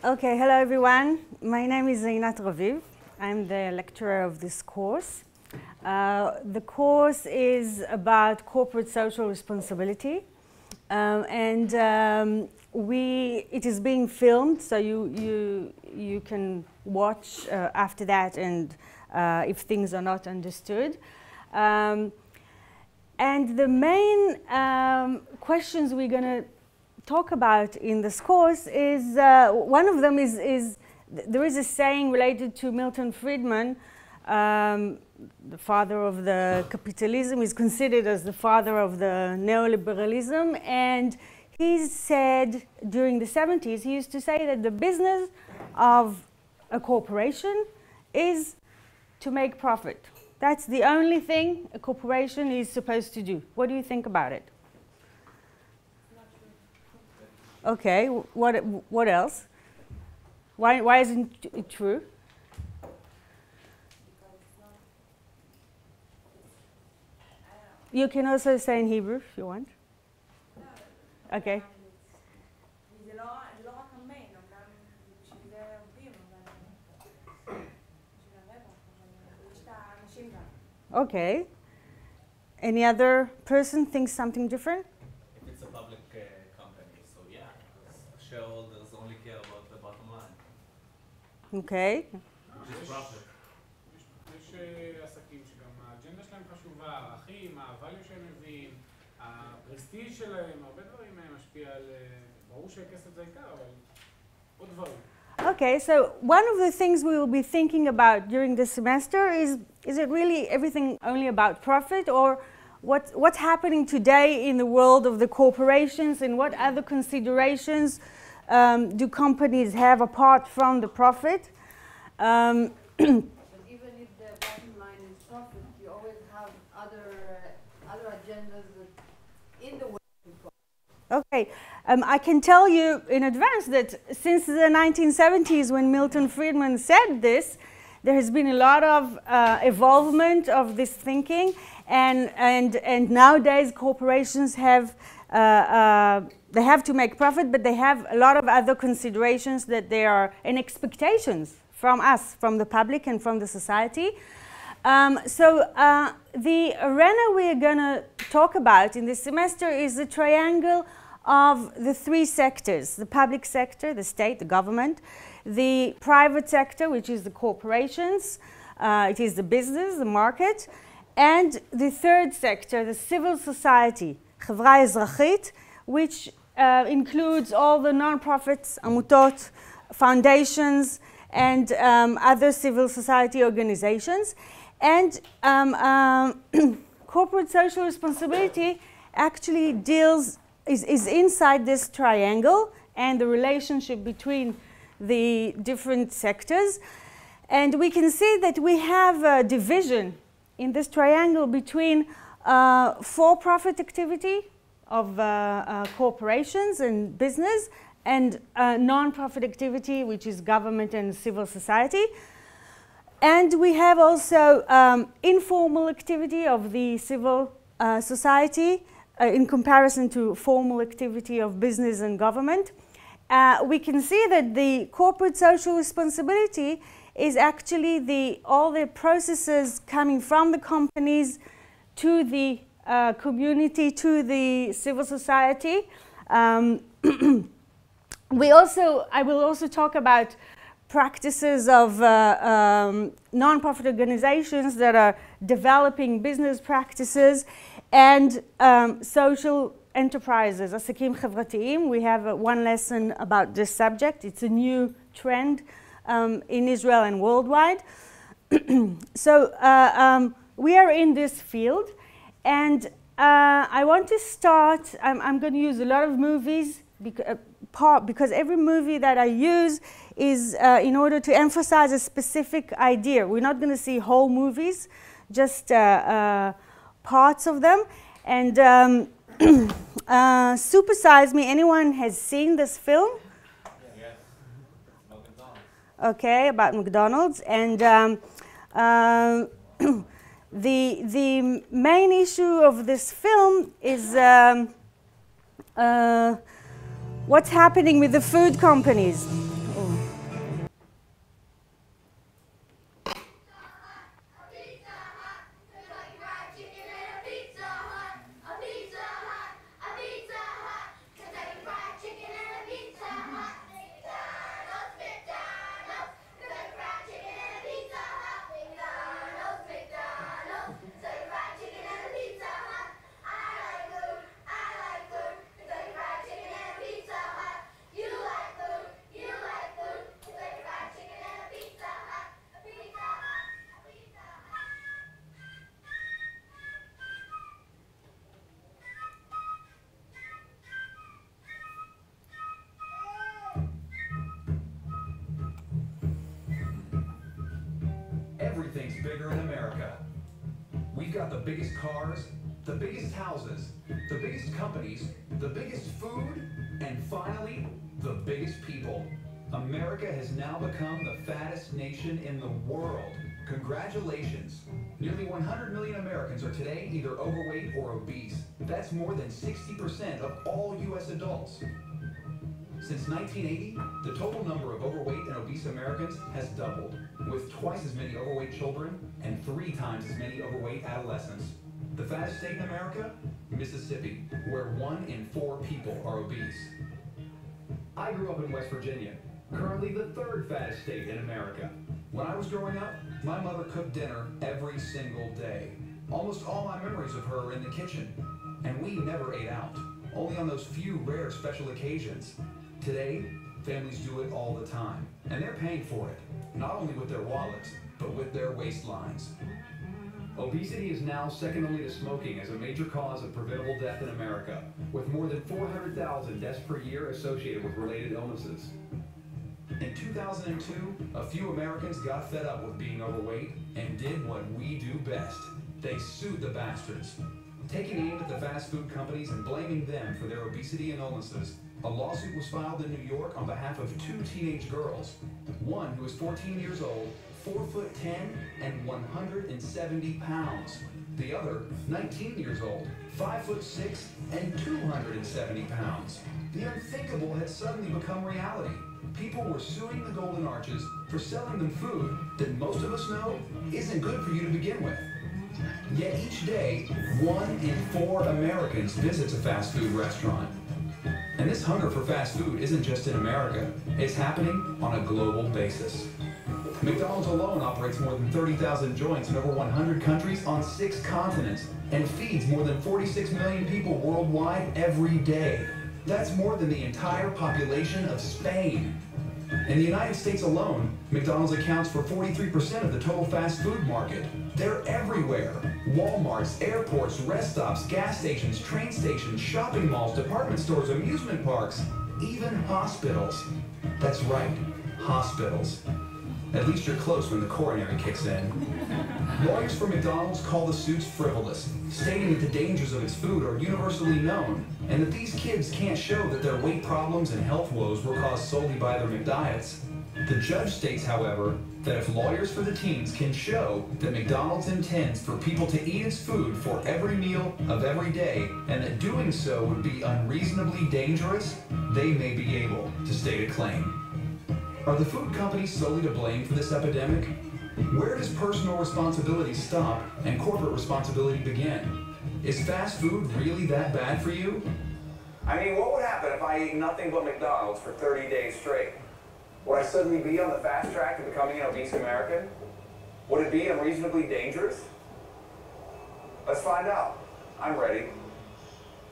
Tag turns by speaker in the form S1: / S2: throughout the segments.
S1: Okay, hello everyone. My name is Chinat Raviv. I'm the lecturer of this course. The course is about corporate social responsibility, and it is being filmed, so you can watch after that, and if things are not understood. And the main questions we're going to talk about in this course is, one of them is there is a saying related to Milton Friedman, the father of the capitalism, is considered as the father of the neoliberalism, and he said during the 70s, he used to say that the business of a corporation is to make profit. That's the only thing a corporation is supposed to do. What do you think about it? Okay, what else? Why isn't it true? You can also say in Hebrew if you want. Okay. Okay. Any other person thinks something different?
S2: If it's a public company, so yeah, because shareholders only care about the bottom line.
S1: Okay.
S2: Which is profit.
S3: יש עסקים שגם האג'נדה שלהם חשובה, הערכים, הvalue שהם מביאים, הפרסטיג' שלהם, הרבה דברים משפיע על, ברור שהכסף זה העיקר, אבל עוד דברים.
S1: Okay, so one of the things we will be thinking about during this semester is it really everything only about profit, or what's happening today in the world of the corporations, and what other considerations do companies have apart from the profit?
S4: But even if the bottom line is profit, you always have other agendas that in the way of profit.
S1: Okay, I can tell you in advance that since the 1970s, when Milton Friedman said this, there has been a lot of evolvement of this thinking, and nowadays corporations have they have to make profit, but they have a lot of other considerations that they are, and expectations from us, from the public and from the society. The arena we are going to talk about in this semester is the triangle of the three sectors: the public sector, the state, the government; the private sector, which is the corporations, it is the business, the market; and the third sector, the civil society, חברה אזרחית, which includes all the non-profits, עמותות, foundations, and other civil society organizations. And corporate social responsibility actually is inside this triangle and the relationship between the different sectors. And we can see that we have a division in this triangle between for-profit activity of corporations and business, and non-profit activity, which is government and civil society. And we have also informal activity of the civil society in comparison to formal activity of business and government. We can see that the corporate social responsibility is actually all the processes coming from the companies to the community, to the civil society. I will also talk about practices of non-profit organizations that are developing business practices, and social enterprises, עסקים חברתיים. We have one lesson about this subject. It's a new trend in Israel and worldwide. So we are in this field, and I want to start, I'm going to use a lot of movies because every movie that I use is in order to emphasize a specific idea. We're not going to see whole movies, just parts of them. And Supersize Me, anyone has seen this film?
S2: Yes. McDonald's.
S1: Okay, about McDonald's. And the main issue of this film is what's happening with the food companies. Oh.
S5: bigger in America. We've got the biggest cars, the biggest houses, the biggest companies, the biggest food, and finally, the biggest people. America has now become the fattest nation in the world. Congratulations. Nearly 100 million Americans are today either overweight or obese. That's more than 60% of all U.S. adults. Since 1980, the total number of overweight and obese Americans has doubled, with twice as many overweight children and 3 times as many overweight adolescents. The fattest state in America? Mississippi, where 1 in 4 people are obese. I grew up in West Virginia, currently the 3rd fattest state in America. When I was growing up, my mother cooked dinner every single day. Almost all my memories of her are in the kitchen, and we never ate out, only on those few rare special occasions. Today, families do it all the time, and they're paying for it, not only with their wallets, but with their waistlines. Obesity is now second only to smoking as a major cause of preventable death in America, with more than 400,000 deaths per year associated with related illnesses. In 2002, a few Americans got fed up with being overweight and did what we do best. They sued the bastards. Taking aim at the fast food companies and blaming them for their obesity and illnesses, a lawsuit was filed in New York on behalf of 2 teenage girls. One who was 14 years old, 4'10" and 170 pounds. The other, 19 years old, 5'6" and 270 pounds. The unthinkable had suddenly become reality. People were suing the Golden Arches for selling them food that most of us know isn't good for you to begin with. Yet each day, 1 in 4 Americans visits a fast food restaurant. And this hunger for fast food isn't just in America, it's happening on a global basis. McDonald's alone operates more than 30,000 joints in over 100 countries on 6 continents and feeds more than 46 million people worldwide every day. That's more than the entire population of Spain. In the United States alone, McDonald's accounts for 43% of the total fast food market. They're everywhere. Walmarts, airports, rest stops, gas stations, train stations, shopping malls, department stores, amusement parks, even hospitals. That's right, hospitals. At least you're close when the coronary kicks in. Lawyers for McDonald's call the suits frivolous, stating that the dangers of its food are universally known, and that these kids can't show that their weight problems and health woes were caused solely by their McDiets. The judge states, however, that if lawyers for the teens can show that McDonald's intends for people to eat its food for every meal of every day, and that doing so would be unreasonably dangerous, they may be able to state a claim. Are the food companies solely to blame for this epidemic? Where does personal responsibility stop and corporate responsibility begin? Is fast food really that bad for you? I mean, what would happen if I ate nothing but McDonald's for 30 days straight? Would I suddenly be on the fast track to becoming an obese American? Would it be unreasonably dangerous? Let's find out. I'm ready.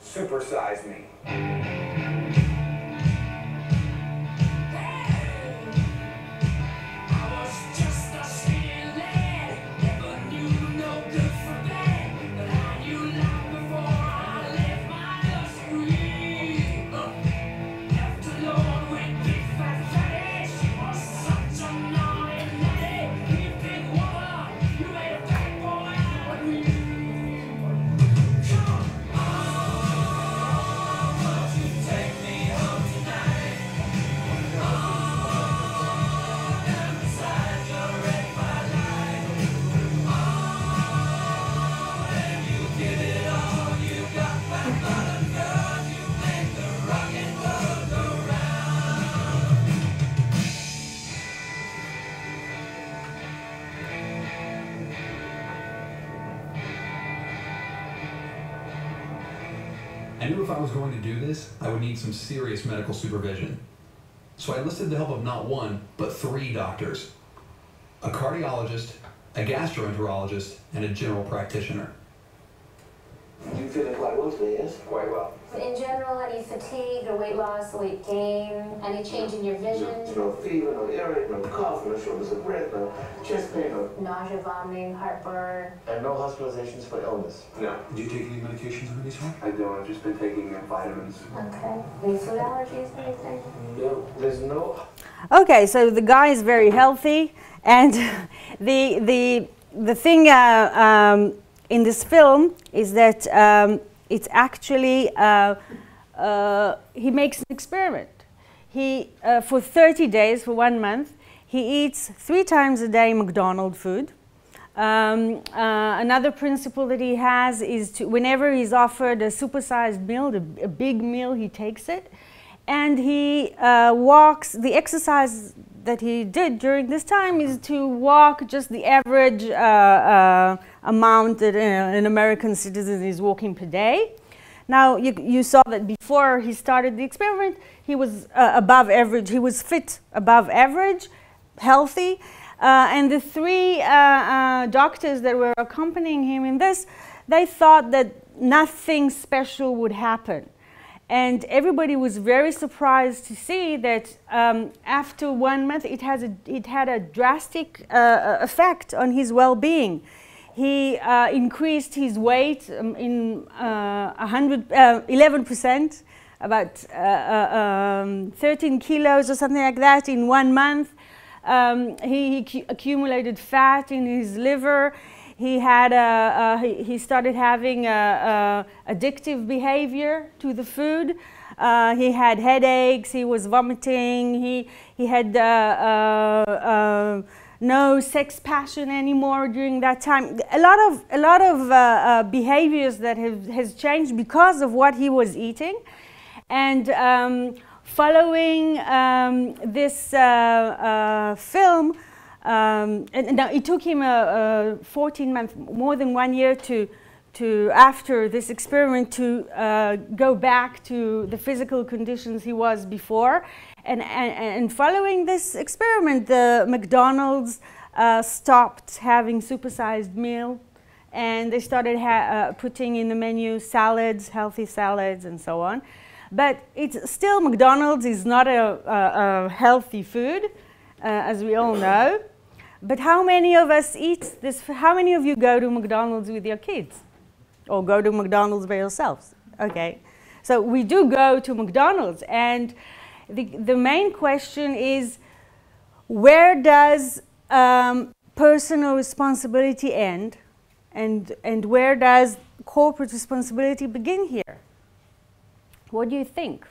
S5: Supersize me. I knew if I was going to do this, I would need some serious medical supervision. So I enlisted the help of not 1, but 3 doctors. A cardiologist, a gastroenterologist, and a general practitioner.
S6: You feeling quite well today, yes?
S5: Quite well.
S7: In general, any fatigue or weight loss, weight gain, any change in your vision?
S6: No fever, no earache, no cough, no shortness of breath, no chest pain, no
S7: nausea, vomiting, heartburn.
S6: And no hospitalizations for illness.
S5: No. Do you take any medications for these one?
S6: I don't. I've just been taking vitamins.
S7: Okay. Any food allergies or anything?
S6: No. There's no...
S1: Okay, so the guy is very healthy, and the the thing in this film is that it's actually, he makes an experiment. He, for 30 days, for 1 month, he eats 3 times a day McDonald's food. Another principle that he has is to, whenever he's offered a supersized meal, a big meal, he takes it. And he walks, the exercise that he did during this time is to walk just the average amount that an American citizen is walking per day. Now, you saw that before he started the experiment, he was above average, he was fit above average, healthy. And the 3 doctors that were accompanying him in this, they thought that nothing special would happen. And everybody was very surprised to see that after 1 month, it had a drastic effect on his well-being. He increased his weight in 11%, about 13 kilos or something like that in 1 month. He accumulated fat in his liver. He had he started having addictive behavior to the food. He had headaches. He was vomiting. He had no sex passion anymore during that time. A lot of behaviors that has changed because of what he was eating, and following this film. And now it took him 14 months, more than 1 year to after this experiment to go back to the physical conditions he was before. And following this experiment, the McDonald's stopped having supersized meal, and they started putting in the menu salads, healthy salads, and so on. But it's still, McDonald's is not a healthy food, as we all know. But how many of us eat this? How many of you go to McDonald's with your kids? Or go to McDonald's by yourselves? Okay. So we do go to McDonald's, and the main question is, where does personal responsibility end, and where does corporate responsibility begin here? What do you think?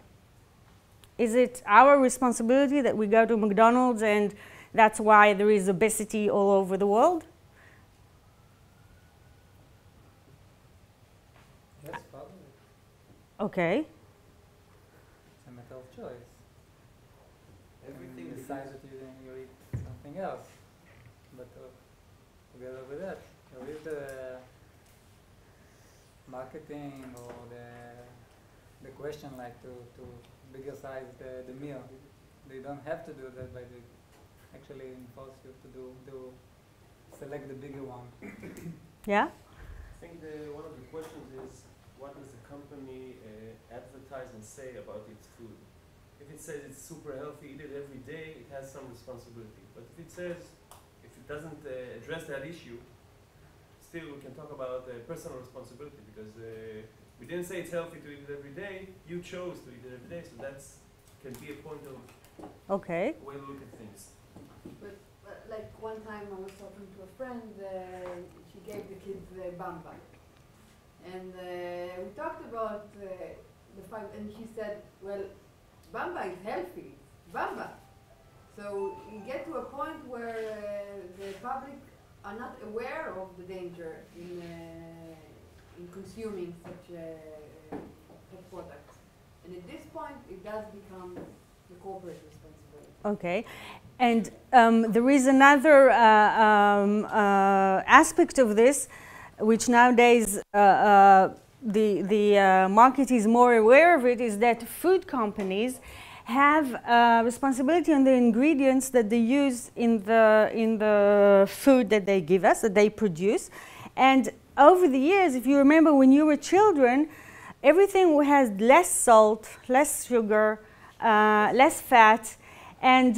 S1: Is it our responsibility that we go to McDonald's and that's why there is obesity all over the world?
S8: Yes, probably.
S1: Okay.
S8: It's a matter of choice. Everything decides that you eat something else. But together with that, with the marketing or the question like to bigger size the meal, they don't have to do that, but they actually enforce you to select the bigger one.
S1: Yeah?
S9: I think one of the questions is, what does the company advertise and say about its food? If it says it's super healthy, eat it every day, it has some responsibility. But if it says, if it doesn't address that issue, still we can talk about personal responsibility, because we didn't say it's healthy to eat it every day. You chose to eat it every day, so that's can be a point of way to look at things.
S4: But like one time I was talking to a friend, she gave the kids bamba. And we talked about the fact, and she said, well, bamba is healthy, bamba. So you get to a point where the public are not aware of the danger in consuming such a product. And at this point, it does become the corporate responsibility.
S1: Okay. And there is another aspect of this, which nowadays the market is more aware of it, is that food companies have responsibility on the ingredients that they use in the food that they give us, that they produce. And over the years, if you remember when you were children, everything has less salt, less sugar, less fat, and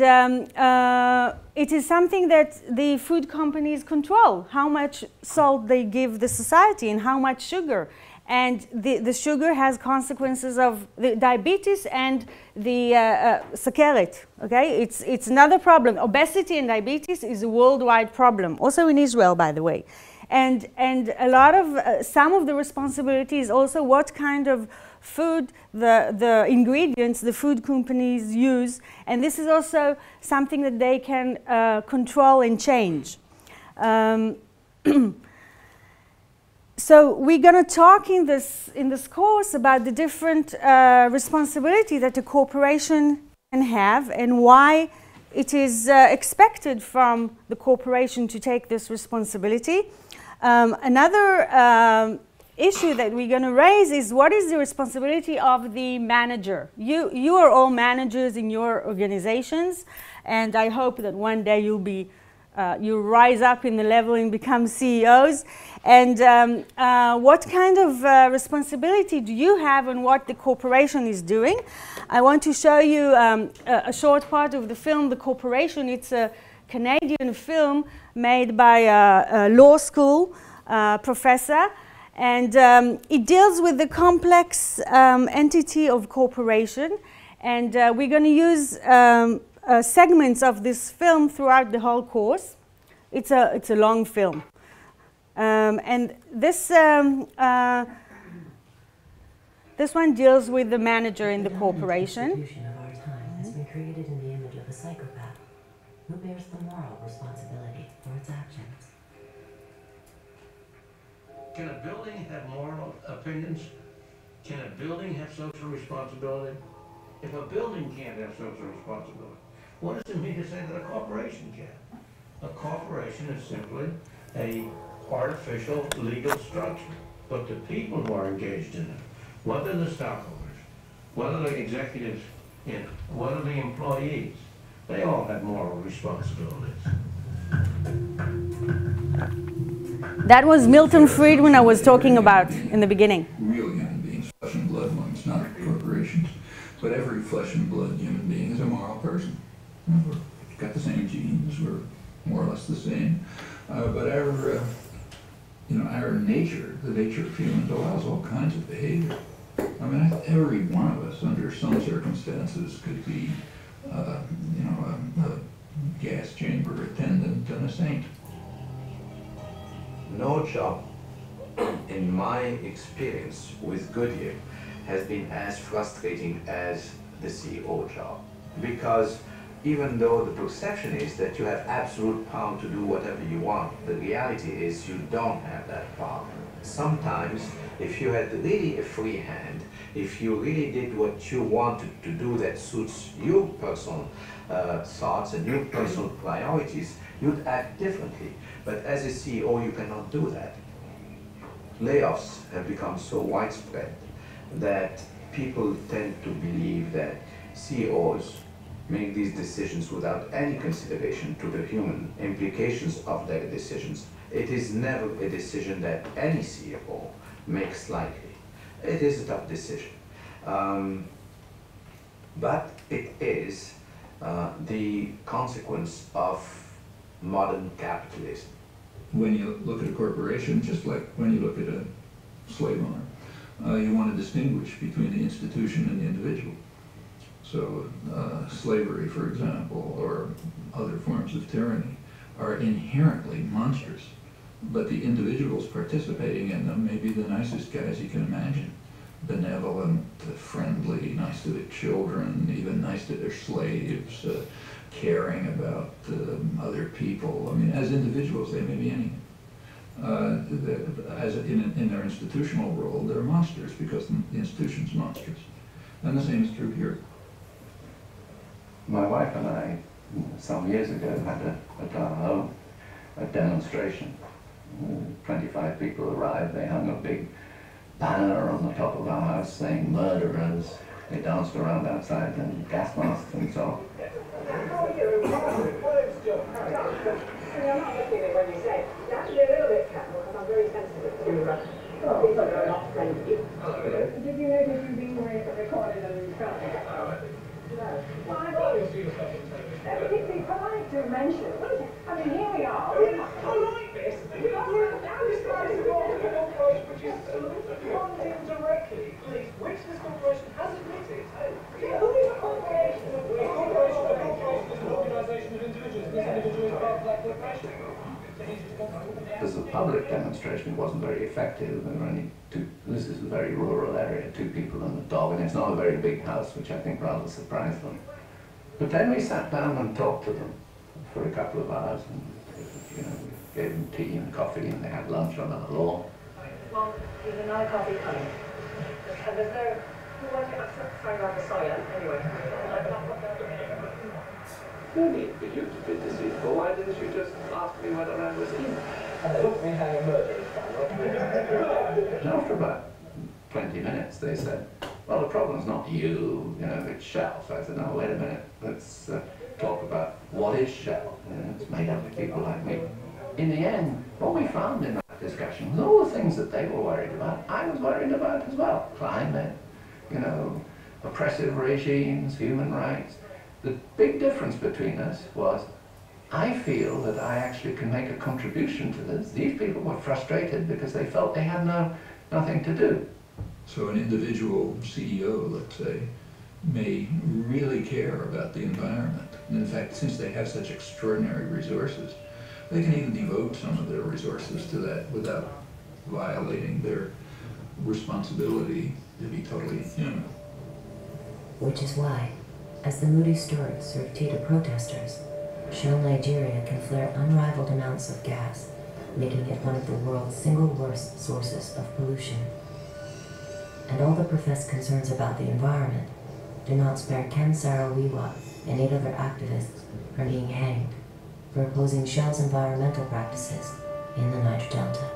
S1: it is something that the food companies control, how much salt they give the society and how much sugar. And the sugar has consequences of the diabetes and the sakeret, okay? It's another problem. Obesity and diabetes is a worldwide problem, also in Israel, by the way. And a lot of, some of the responsibility is also what kind of food the ingredients the food companies use. And this is also something that they can control and change. So we're going to talk in this course about the different responsibility that a corporation can have and why it is expected from the corporation to take this responsibility. Another issue that we're going to raise is what is the responsibility of the manager? You are all managers in your organizations, and I hope that one day you'll rise up in the level and become CEOs. And what kind of responsibility do you have on what the corporation is doing? I want to show you a short part of the film, The Corporation. It's a Canadian film made by a law school professor. And it deals with the complex entity of corporation. And we're going to use segments of this film throughout the whole course. It's a long film. And this one deals with the manager in the corporation.
S10: The distribution of our time has been created in the image of a psychopath who bears the moral responsibility for its actions.
S11: Can a building have moral opinions? Can a building have social responsibility? If a building can't have social responsibility, what does it mean to say that a corporation can? A corporation is simply an artificial legal structure. But the people who are engaged in it, whether the stockholders, whether the executives in it, whether the employees, they all have moral responsibilities.
S1: That was Milton Friedman I was talking about in the beginning.
S12: Real human beings, flesh and blood ones, not corporations. But every flesh and blood human being is a moral person. We've got the same genes, we're more or less the same. But our nature, the nature of humans, allows all kinds of behavior. I mean, every one of us, under some circumstances, could be, a gas chamber attendant and a saint.
S13: No job, in my experience with Goodyear, has been as frustrating as the CEO job. Because even though the perception is that you have absolute power to do whatever you want, the reality is you don't have that power. Sometimes, if you had really a free hand, if you really did what you wanted to do that suits your personal thoughts and your personal priorities, you'd act differently. But as a CEO, you cannot do that. Layoffs have become so widespread that people tend to believe that CEOs make these decisions without any consideration to the human implications of their decisions. It is never a decision that any CEO makes lightly. It is a tough decision. But it is the consequence of modern capitalism.
S12: When you look at a corporation, just like when you look at a slave owner, you want to distinguish between the institution and the individual. So slavery, for example, or other forms of tyranny are inherently monstrous, but the individuals participating in them may be the nicest guys you can imagine. Benevolent, friendly, nice to their children, even nice to their slaves, caring about other people. I mean, as individuals, they may be anything. As in their institutional role, they're monsters because the institution's monstrous. And the same is true here.
S13: My wife and I, some years ago, had at our home a demonstration. 25 people arrived. They hung a big banner on the top of our house saying "murderers." They danced around outside in gas masks and so on.
S14: Did you notice you being recorded and filmed? No. Well, I thought it'd be polite to mention. I mean, here we are. I like this. Now this guy's got which is
S13: As a public demonstration, it wasn't very effective. There were only two, this is a very rural area, 2 people and a dog, and it's not a very big house, which I think rather surprised them. But then we sat down and talked to them for a couple of hours, and we gave them tea and coffee, and they had lunch on our lawn.
S14: Well, there's another coffee coming. And there's no, who wants to find out the soil anyway?
S6: No need for you to be deceitful. Why didn't you just ask me whether I was in?
S14: Look me how you murdered.
S13: And after about 20 minutes, they said, well, the problem's not you, it's shell. So I said, no, wait a minute, let's talk about what is shell. It's made up of people like me. In the end, what we found in that discussion was all the things that they were worried about, I was worried about as well. Climate, oppressive regimes, human rights. The big difference between us was I feel that I actually can make a contribution to this. These people were frustrated because they felt they had nothing to do.
S12: So an individual CEO, let's say, may really care about the environment. And in fact, since they have such extraordinary resources, they can even devote some of their resources to that without violating their responsibility to be totally human.
S10: Which is why, as the moody stewards serve tea to protesters, Shell Nigeria can flare unrivaled amounts of gas, making it one of the world's single worst sources of pollution. And all the professed concerns about the environment do not spare Ken Saro-Wiwa and 8 other activists from being hanged for opposing Shell's environmental practices in the Niger Delta.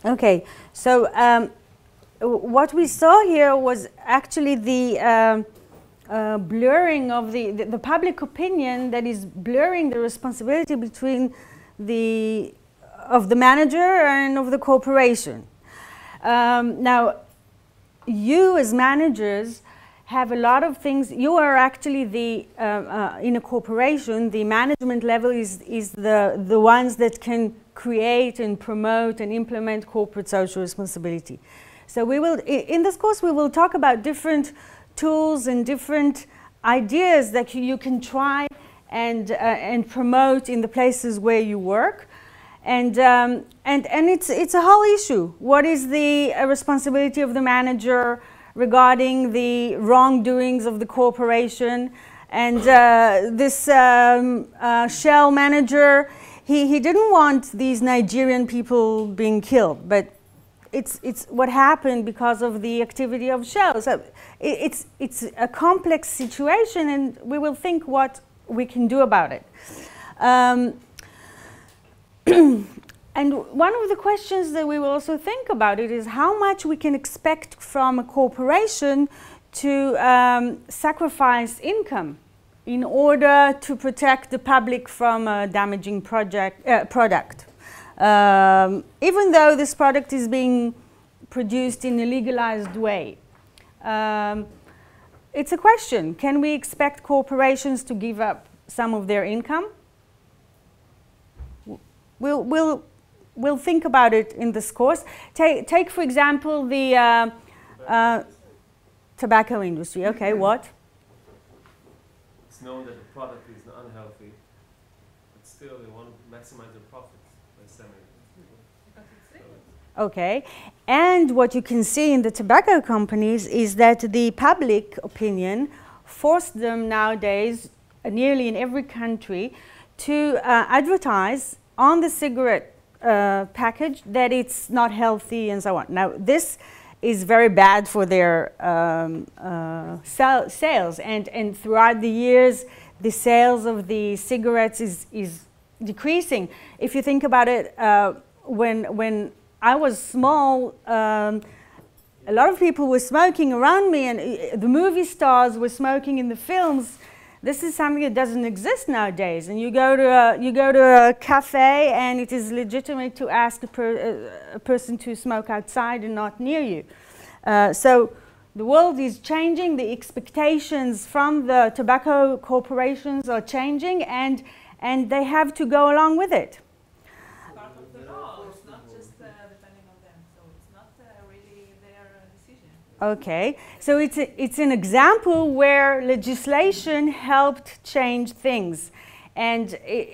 S1: Okay, so what we saw here was actually the blurring of the public opinion that is blurring the responsibility between the manager and of the corporation. Now, you as managers have a lot of things. You are actually in a corporation, the management level is the ones that can create and promote and implement corporate social responsibility. So we will, in this course, we will talk about different tools and different ideas that you can try and promote in the places where you work. And it's a whole issue. What is the responsibility of the manager regarding the wrongdoings of the corporation? And this Shell manager, he didn't want these Nigerian people being killed, but it's what happened because of the activity of Shell. So it's a complex situation, and we will think what we can do about it. And one of the questions that we will also think about it is how much we can expect from a corporation to sacrifice income in order to protect the public from a damaging product. Even though this product is being produced in a legalized way. It's a question. Can we expect corporations to give up some of their income? We'll think about it in this course. Take for example, the tobacco industry. Okay, what?
S9: It's known that the product is unhealthy, but still they want to maximize their profits by selling it.
S1: Okay, and what you can see in the tobacco companies is that the public opinion forced them nowadays, nearly in every country, to advertise on the cigarette package that it's not healthy and so on. Now, this is very bad for their sales, and throughout the years, the sales of the cigarettes is decreasing. If you think about it, when I was small, a lot of people were smoking around me, and the movie stars were smoking in the films. This is something that doesn't exist nowadays. And you go to a cafe, and it is legitimate to ask a person to smoke outside and not near you. So the world is changing. The expectations from the tobacco corporations are changing, and they have to go along with it.
S15: It's part of the law. It's not just depending on them. So it's not really their decision.
S1: Okay, so it's an example where legislation helped change things. And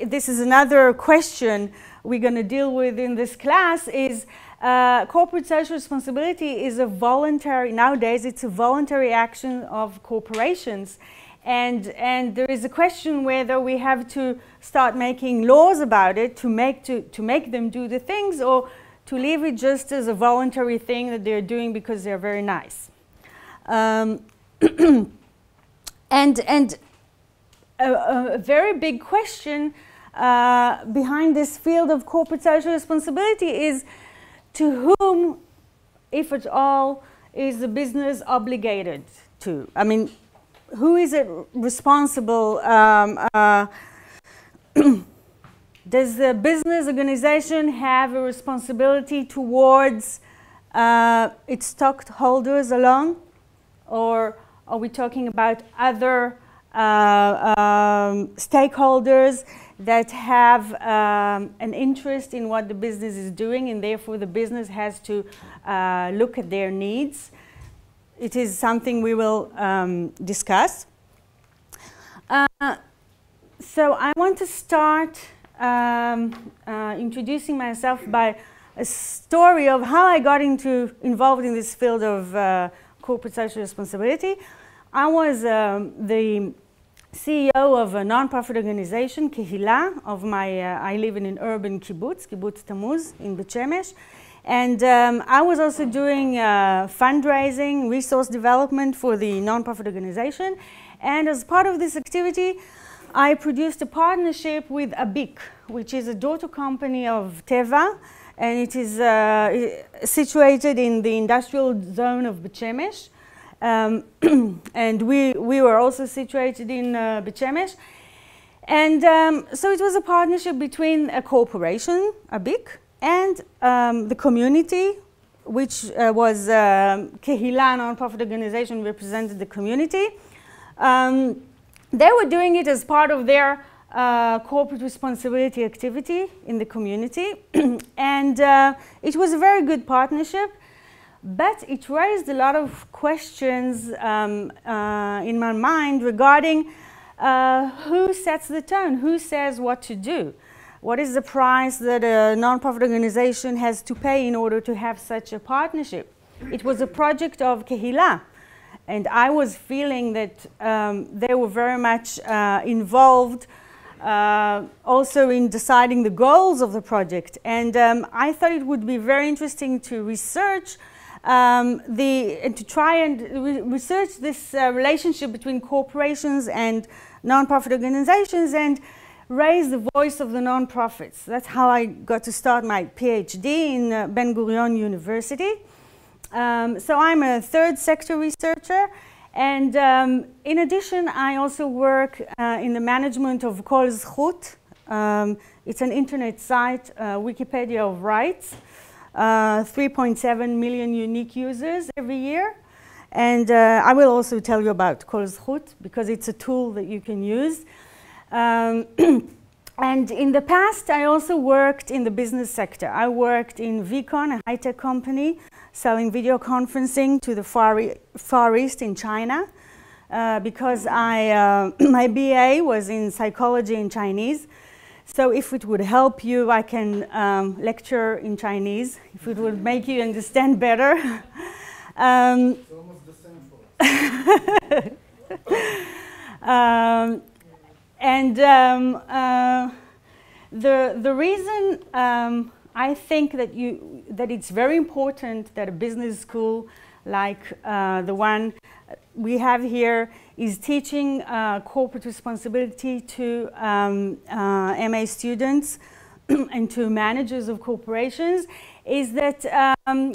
S1: this is another question we're going to deal with in this class is corporate social responsibility is a voluntary, nowadays it's a voluntary action of corporations. And there is a question whether we have to start making laws about it to make them do the things, or to leave it just as a voluntary thing that they're doing because they're very nice. And a very big question behind this field of corporate social responsibility is, to whom, if at all, is the business obligated to? I mean, who is it responsible? Does the business organization have a responsibility towards its stockholders alone? Or are we talking about other stakeholders that have an interest in what the business is doing, and therefore the business has to look at their needs? It is something we will discuss. So I want to start introducing myself by a story of how I got involved in this field of corporate social responsibility. I was the CEO of a non-profit organization, Kehila, I live in an urban kibbutz, Kibbutz Tamuz in Bet Shemesh. And I was also doing fundraising, resource development for the non-profit organization. And as part of this activity, I produced a partnership with ABIC, which is a daughter company of Teva, and it is situated in the industrial zone of Bet Shemesh. And we were also situated in Bet Shemesh. And so it was a partnership between a corporation, ABIC, and the community, which was Kehila, non-profit organization, represented the community. They were doing it as part of their corporate responsibility activity in the community. And it was a very good partnership, but it raised a lot of questions in my mind regarding who sets the tone, who says what to do. What is the price that a non-profit organization has to pay in order to have such a partnership? It was a project of Kehila, and I was feeling that they were very much involved also in deciding the goals of the project. And I thought it would be very interesting to research and to try and research this relationship between corporations and non-profit organizations and raise the voice of the non-profits. That's how I got to start my PhD in Ben Gurion University. So I'm a third sector researcher, and in addition I also work in the management of Kol Zchut. It's an internet site, Wikipedia of rights, 3.7 million unique users every year. And I will also tell you about Kol Zchut because it's a tool that you can use. And in the past, I also worked in the business sector. I worked in VCon, a high-tech company, selling video conferencing to the Far East in China, because my BA was in psychology and Chinese. So if it would help you, I can lecture in Chinese, if it would make you understand better.
S3: It's almost the same for us. The reason I think that it's very important that a business school like the one we have here is teaching corporate responsibility to MA students and to managers of corporations is that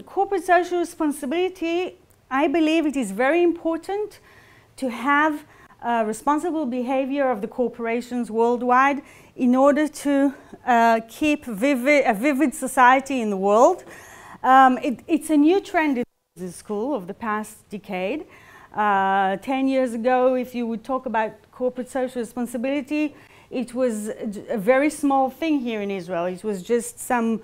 S3: corporate social responsibility, I believe it is very important to have responsible behavior of the corporations worldwide in order to keep a vivid society in the world. It's a new trend in the school of the past decade. 10 years ago, if you would talk about corporate social responsibility, it was a very small thing here in Israel. It was just some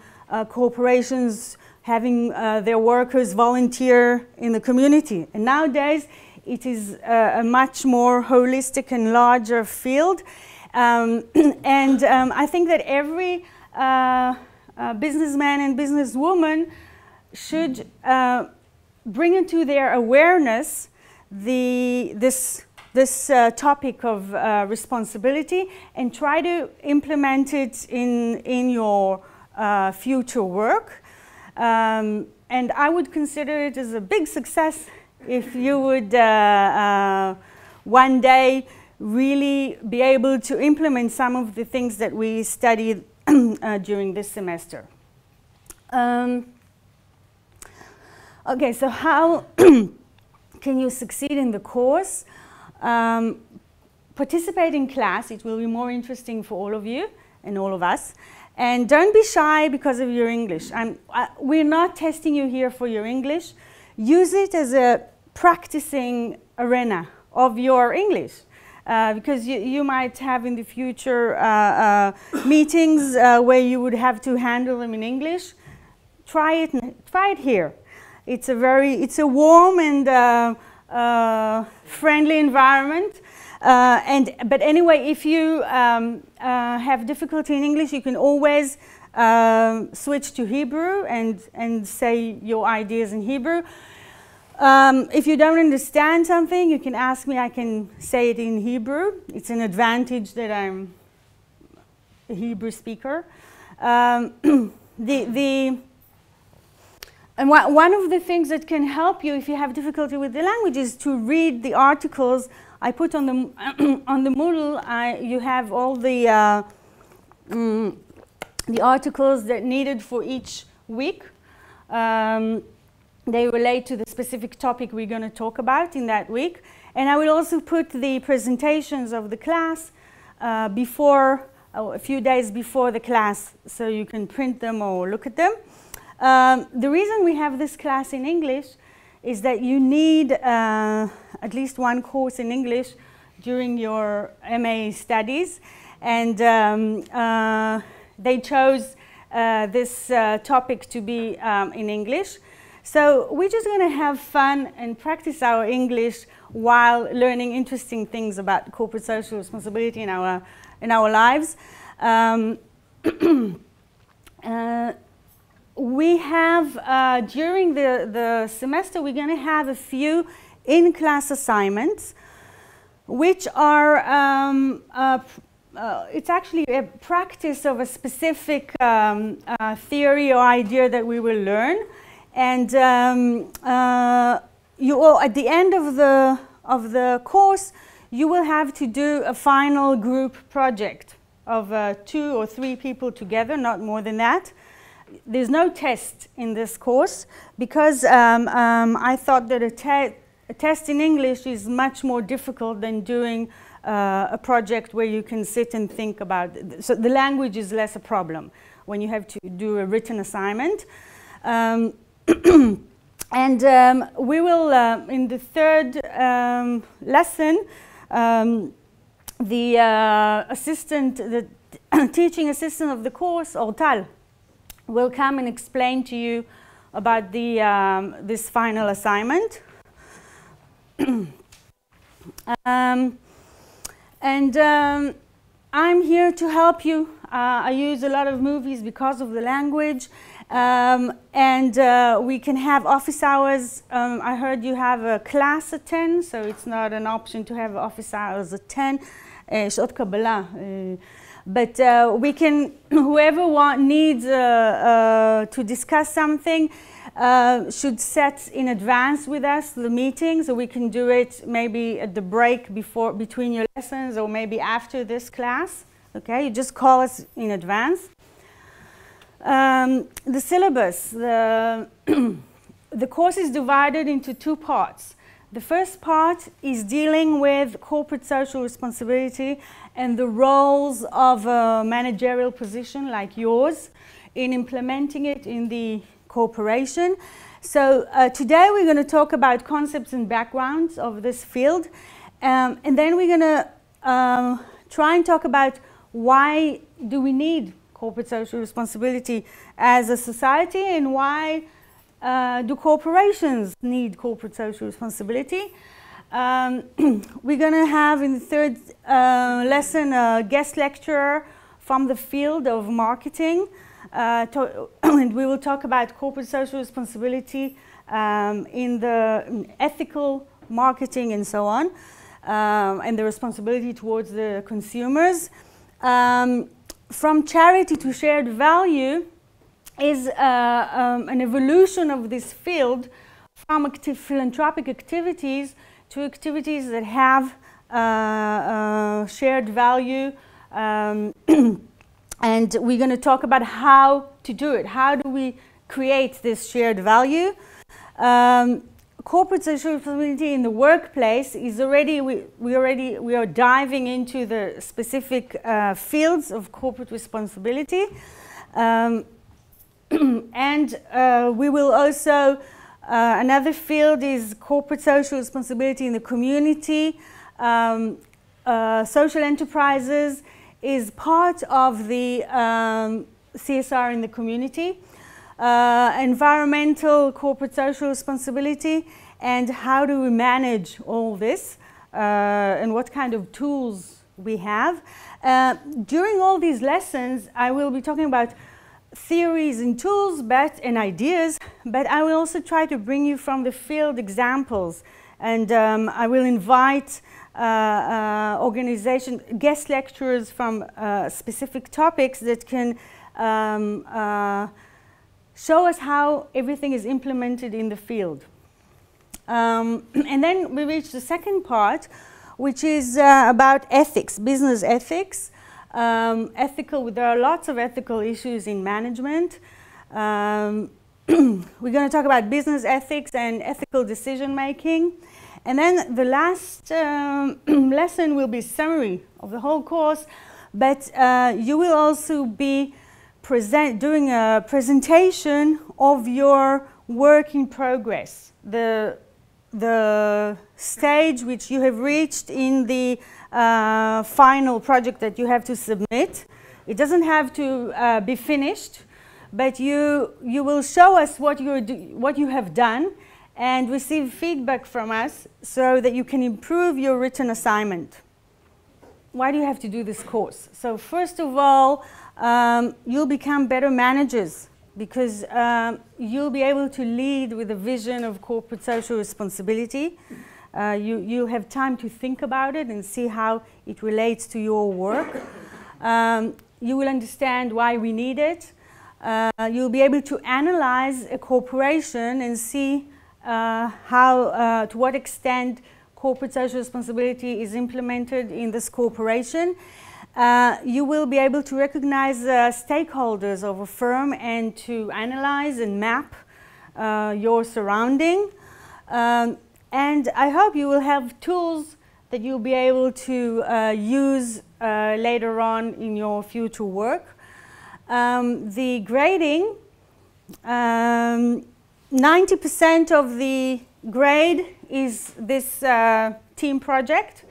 S3: corporations
S1: having their workers volunteer in the community. And nowadays, it is a much more holistic and larger field. I think that every businessman and businesswoman should bring into their awareness this topic of responsibility and try to implement it in your future work. And I would consider it as a big success if you would one day really be able to implement some of the things that we studied during this semester. Okay, so how can you succeed in the course? Participate in class. It will be more interesting for all of you and all of us. And don't be shy because of your English. We're not testing you here for your English. Use it as a practicing arena of your English. Because you might have in the future meetings where you would have to handle them in English. Try it here. It's a warm and friendly environment. But anyway, if you have difficulty in English, you can always switch to Hebrew and say your ideas in Hebrew. If you don't understand something, you can ask me. I can say it in Hebrew. It's an advantage that I'm a Hebrew speaker. And one of the things that can help you if you have difficulty with the language is to read the articles I put on the on the Moodle. You have all the articles that needed for each week. They relate to the specific topic we're going to talk about in that week. And I will also put the presentations of the class before, a few days before the class, so you can print them or look at them. The reason we have this class in English is that you need at least one course in English during your MA studies. And they chose this topic to be in English. So we're just going to have fun and practice our English while learning interesting things about corporate social responsibility in our lives. We have, during the semester, we're going to have a few in-class assignments, which are, it's actually a practice of a specific theory or idea that we will learn. And you all, at the end of the course, you will have to do a final group project of 2 or 3 people together, not more than that. There's no test in this course because I thought that a test in English is much more difficult than doing a project where you can sit and think about it. So the language is less a problem when you have to do a written assignment. And we will, in the third lesson, the assistant, the teaching assistant of the course, or Tal, will come and explain to you about this final assignment. I'm here to help you. I use a lot of movies because of the language. We can have office hours. I heard you have a class at 10, so it's not an option to have office hours at 10. שעות קבלה. But we can, whoever needs to discuss something should set in advance with us the meeting, so we can do it maybe at the break between your lessons or maybe after this class. Okay, you just call us in advance. The syllabus, the course is divided into 2 parts. The first part is dealing with corporate social responsibility and the roles of a managerial position like yours in implementing it in the corporation. So today we're going to talk about concepts and backgrounds of this field, and then we're going to try and talk about why do we need corporate social responsibility as a society, and why do corporations need corporate social responsibility. We're going to have in the third lesson a guest lecturer from the field of marketing, and we will talk about corporate social responsibility in the ethical marketing and so on, and the responsibility towards the consumers. From charity to shared value is an evolution of this field from philanthropic activities to activities that have shared value, and we're going to talk about how to do it. How do we create this shared value? Corporate social responsibility in the workplace is already, we are diving into the specific fields of corporate responsibility, and we will also, another field is corporate social responsibility in the community. Social enterprises is part of the CSR in the community. Environmental corporate social responsibility, and how do we manage all this, and what kind of tools we have. During all these lessons, I will be talking about theories and tools and ideas, but I will also try to bring you from the field examples, and I will invite guest lecturers from specific topics that can show us how everything is implemented in the field. And then we reach the second part, which is about ethics, business ethics. There are lots of ethical issues in management. We're going to talk about business ethics and ethical decision making. And then the last lesson will be summary of the whole course, but you will also be doing a presentation of your work in progress, the stage which you have reached in the final project that you have to submit. It doesn't have to be finished, but you will show us what you have done and receive feedback from us so that you can improve your written assignment. Why do you have to do this course? So first of all, you'll become better managers because you'll be able to lead with a vision of corporate social responsibility. You'll have time to think about it and see how it relates to your work. You will understand why we need it. You'll be able to analyze a corporation and see to what extent corporate social responsibility is implemented in this corporation. You will be able to recognize stakeholders of a firm and to analyze and map your surrounding. And I hope you will have tools that you'll be able to use later on in your future work. The grading, 90% of the grade is this team project.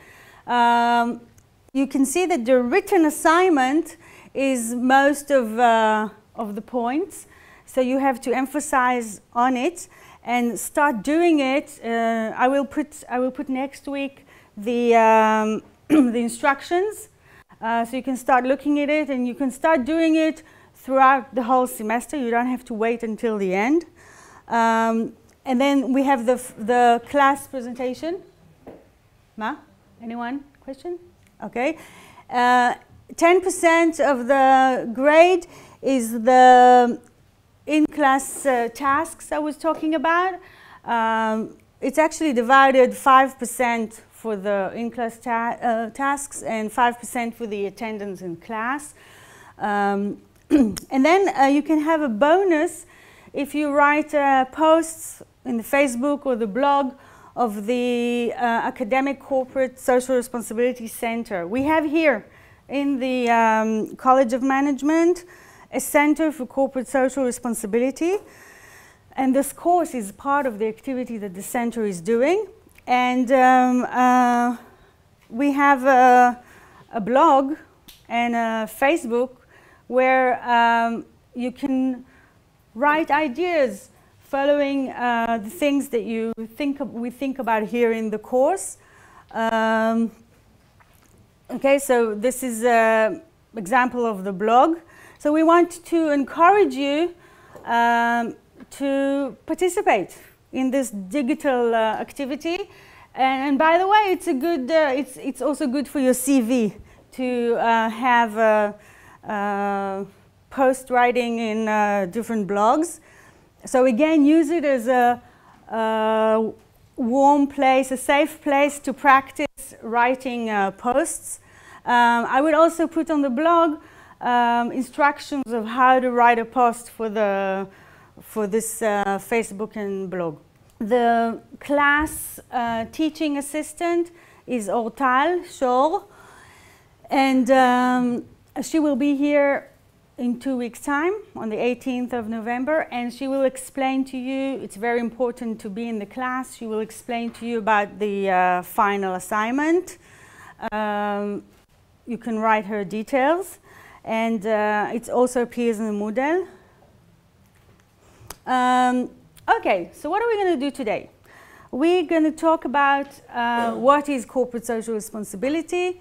S1: You can see that the written assignment is most of the points, so you have to emphasize on it and start doing it. I will put next week the the instructions, so you can start looking at it and you can start doing it throughout the whole semester. You don't have to wait until the end. And then we have the class presentation. Anyone? Question? Okay. 10% of the grade is the in-class tasks I was talking about. It's actually divided 5% for the in-class tasks and 5% for the attendance in class. And then you can have a bonus if you write posts in the Facebook or the blog of the Academic Corporate Social Responsibility Center. We have here in the College of Management a Center for Corporate Social Responsibility, and this course is part of the activity that the center is doing. And we have a blog and a Facebook where you can write ideas following the things that we think about here in the course. Okay, so this is an example of the blog. So we want to encourage you to participate in this digital activity. And by the way, it's a good. It's also good for your CV to have post writing in different blogs. So again, use it as a warm place, a safe place to practice writing posts. I would also put on the blog instructions of how to write a post for this Facebook and blog. The class teaching assistant is Ortal Shaur, and she will be here in 2 weeks' time, on the 18th of November, and she will explain to you, it's very important to be in the class, she will explain to you about the final assignment. You can write her details, and it also appears in the Moodle. Okay, so what are we going to do today? We're going to talk about what is corporate social responsibility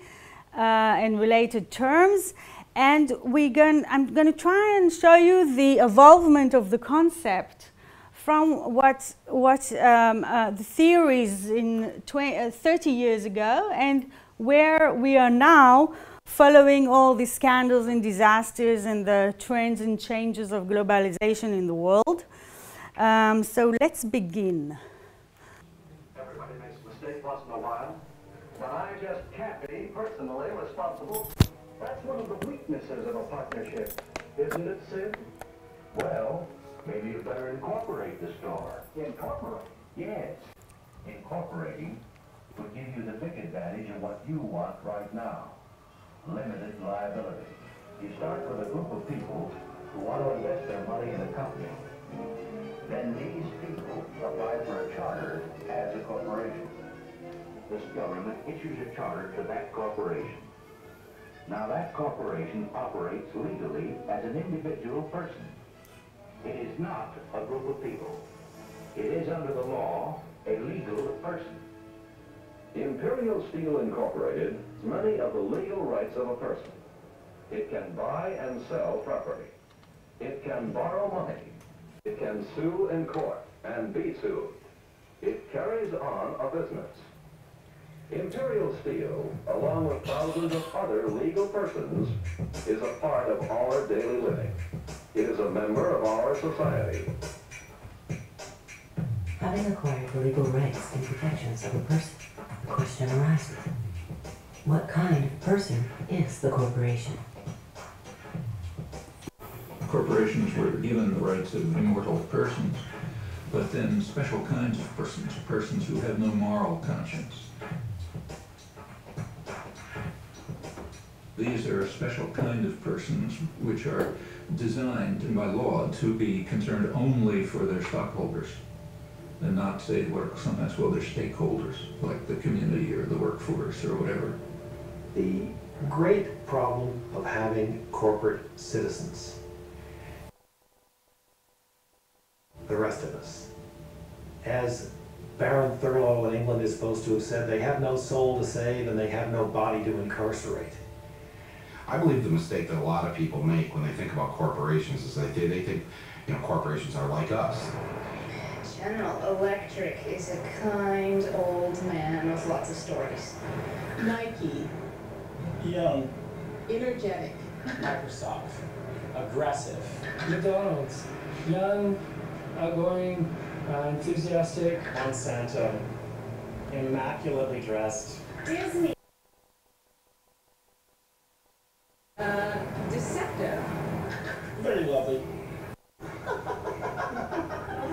S1: and related terms. And I'm going to try and show you the evolvement of the concept from what the theories in 30 years ago and where we are now following all the scandals and disasters and the trends and changes of globalization in the world. So let's begin.
S11: Everybody makes a mistake once in a while, but I just can't be personally responsible. That's one of the weaknesses of a partnership, isn't it, Sid? Well, maybe you better incorporate the store. Incorporate? Yes. Incorporating will give you the big advantage of what you want right now. Limited liability. You start with a group of people who want to invest their money in a company. Then these people apply for a charter as a corporation. This government issues a charter to that corporation. Now that corporation operates legally as an individual person. It is not a group of people. It is under the law a legal person. Imperial Steel Incorporated has many of the legal rights of a person. It can buy and sell property. It can borrow money. It can sue in court and be sued. It carries on a business. Imperial Steel, along with thousands of other legal persons, is a part of our daily living. It is a member of our society.
S10: Having acquired the legal rights and protections of a person, the question arises, what kind of person is the corporation?
S12: Corporations were given the rights of immortal persons, but then special kinds of persons, persons who have no moral conscience. These are a special kind of persons which are designed by law to be concerned only for their stockholders and not say what sometimes called their stakeholders, like the community or the workforce or whatever.
S15: The great problem of having corporate citizens, the rest of us, as Baron Thurlow in England is supposed to have said, they have no soul to save and they have no body to incarcerate.
S16: I believe the mistake that a lot of people make when they think about corporations is they think, you know, corporations are like us.
S17: General Electric is a kind old man with lots of stories.
S18: Nike, young, energetic. Microsoft, aggressive. McDonald's, young, outgoing, enthusiastic. Monsanto, immaculately dressed.
S17: Disney.
S18: Deceptive. Very lovely.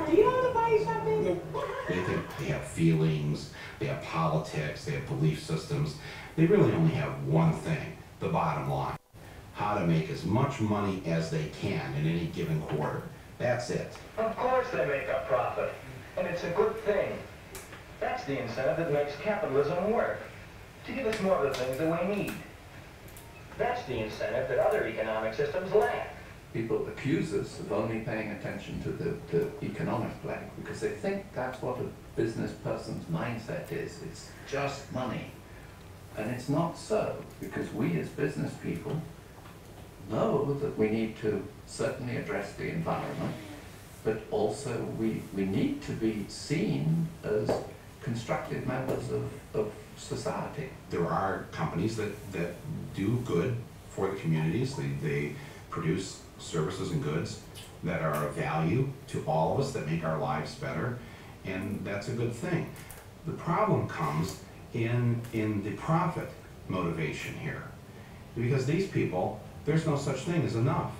S18: Do you want to buy something?
S16: They think they have feelings, they have politics, they have belief systems. They really only have one thing, the bottom line. How to make as much money as they can in any given quarter. That's it.
S11: Of course they make a profit, and it's a good thing. That's the incentive that makes capitalism work, to give us more of the things that we need. That's the incentive that other economic systems lack.
S12: People accuse us of only paying attention to the economic blank because they think that's what a business person's mindset is. It's just money. And it's not so, because we as business people know that we need to certainly address the environment, but also we need to be seen as constructive members of society.
S16: There are companies that do good for the communities. They produce services and goods that are of value to all of us, that make our lives better, and that's a good thing. The problem comes in the profit motivation here, because these people, there's no such thing as enough.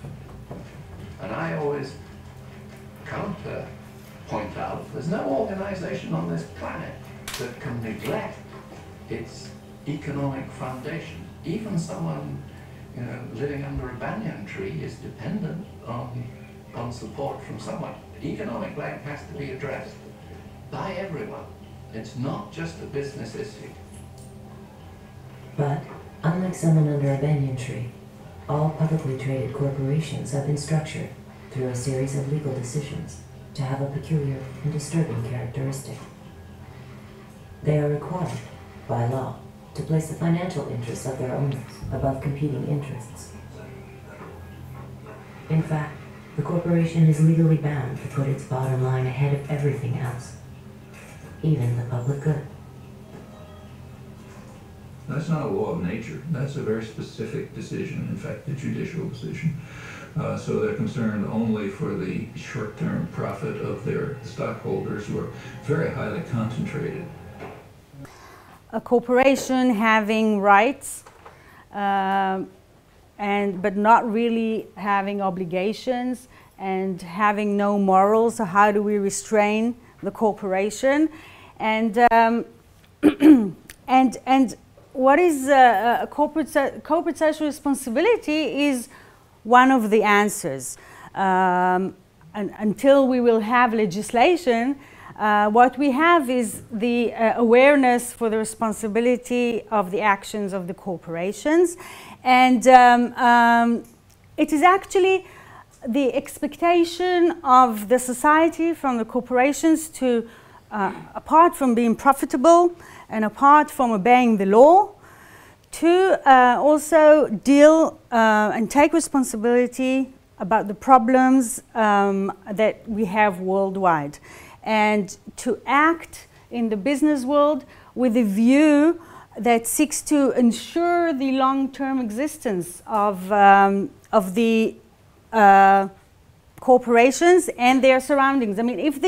S12: And I always counter point out there's no organization on this planet that can neglect its economic foundation. Even someone, you know, living under a banyan tree is dependent on support from someone. The economic blank has to be addressed by everyone. It's not just a business issue.
S10: But, unlike someone under a banyan tree, all publicly traded corporations have been structured through a series of legal decisions to have a peculiar and disturbing characteristic. They are required, by law, to place the financial interests of their owners above competing interests. In fact, the corporation is legally bound to put its bottom line ahead of everything else, even the public good.
S12: That's not a law of nature. That's a very specific decision, in fact, a judicial decision. So they're concerned only for the short-term profit of their stockholders who are very highly concentrated.
S1: A corporation having rights, but not really having obligations and having no morals. So how do we restrain the corporation? And what is corporate social responsibility is one of the answers. Until we will have legislation, what we have is the awareness for the responsibility of the actions of the corporations. And it is actually the expectation of the society from the corporations to, apart from being profitable and apart from obeying the law, to also deal and take responsibility about the problems that we have worldwide, and to act in the business world with a view that seeks to ensure the long-term existence of the corporations and their surroundings. I mean, if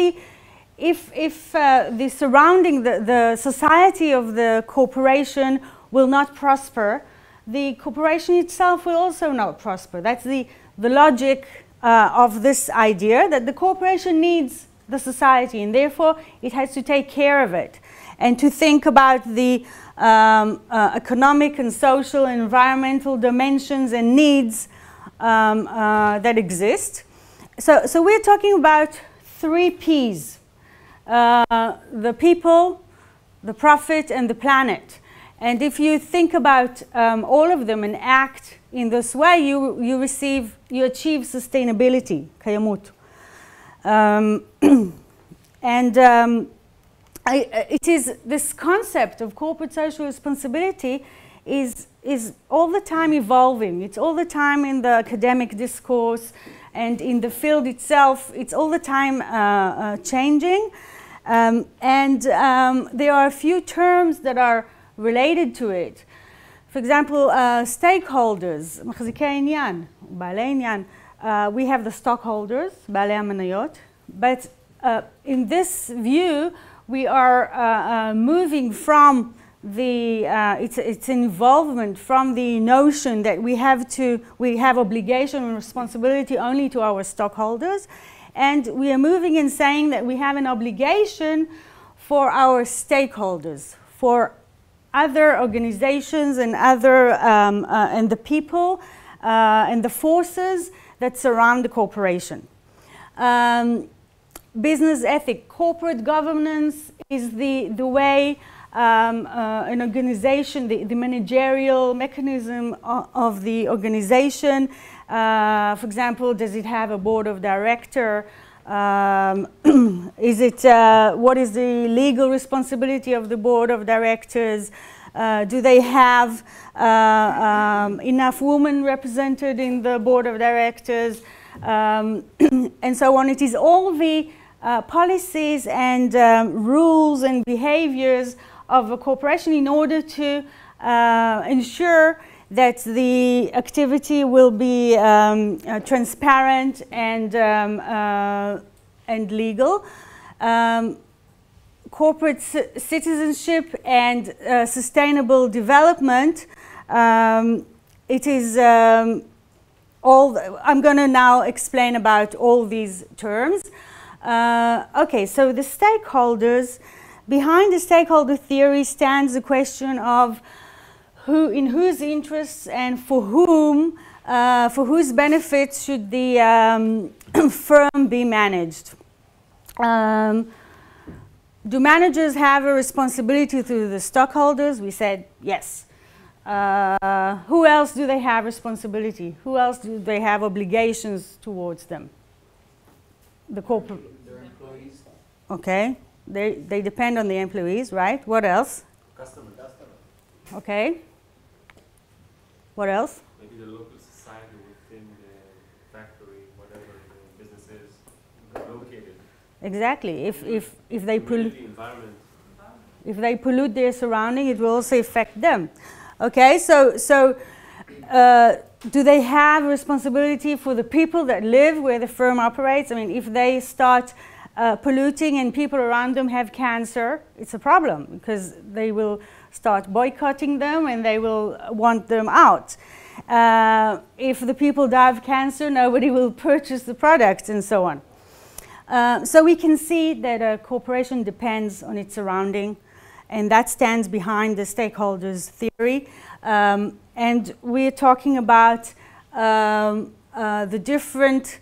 S1: the surrounding, the society of the corporation will not prosper, the corporation itself will also not prosper. That's the logic of this idea, that the corporation needs the society and therefore it has to take care of it and to think about the economic and social and environmental dimensions and needs that exist. So we're talking about 3 P's. The people, the profit, and the planet. And if you think about all of them and act in this way, you achieve sustainability, קיימות. It is this concept of corporate social responsibility is all the time evolving. It's all the time in the academic discourse and in the field itself. It's all the time changing. There are a few terms that are related to it. For example, stakeholders, מחזיקי עניין, בעלי עניין. We have the stockholders, בעלי המניות, but in this view, we are moving from the, it's an involvement from the notion that we have obligation and responsibility only to our stockholders, and we are moving in saying that we have an obligation for our stakeholders, for other organizations and and the people and the forces that surround the corporation. Business ethic, corporate governance is the way an organization, the managerial mechanism of the organization. For example, does it have a board of director? What is the legal responsibility of the board of directors? Do they have enough women represented in the board of directors? And so on. It is all the policies and rules and behaviors of a corporation in order to ensure that the activity will be transparent and legal. Corporate citizenship and sustainable development. It is I'm going to now explain about all these terms. Okay, so the stakeholders, behind the stakeholder theory stands the question of in whose interests and for whom, for whose benefits should the firm be managed. Do managers have a responsibility to the stockholders? We said yes. Who else do they have responsibility? Who else do they have obligations towards them? The corporate.
S9: Their employees.
S1: Okay. They depend on the employees, right? What else?
S9: Customer.
S1: Okay. What else?
S9: Maybe the local society within the factory, whatever the business is, located.
S1: Exactly. If they pollute
S9: the environment.
S1: If they pollute their surrounding, it will also affect them. Okay. So do they have responsibility for the people that live where the firm operates? I mean, if they start polluting and people around them have cancer, it's a problem because they will start boycotting them and they will want them out. If the people die of cancer, nobody will purchase the product and so on. So we can see that a corporation depends on its surrounding, and that stands behind the stakeholders theory. And we're talking about the different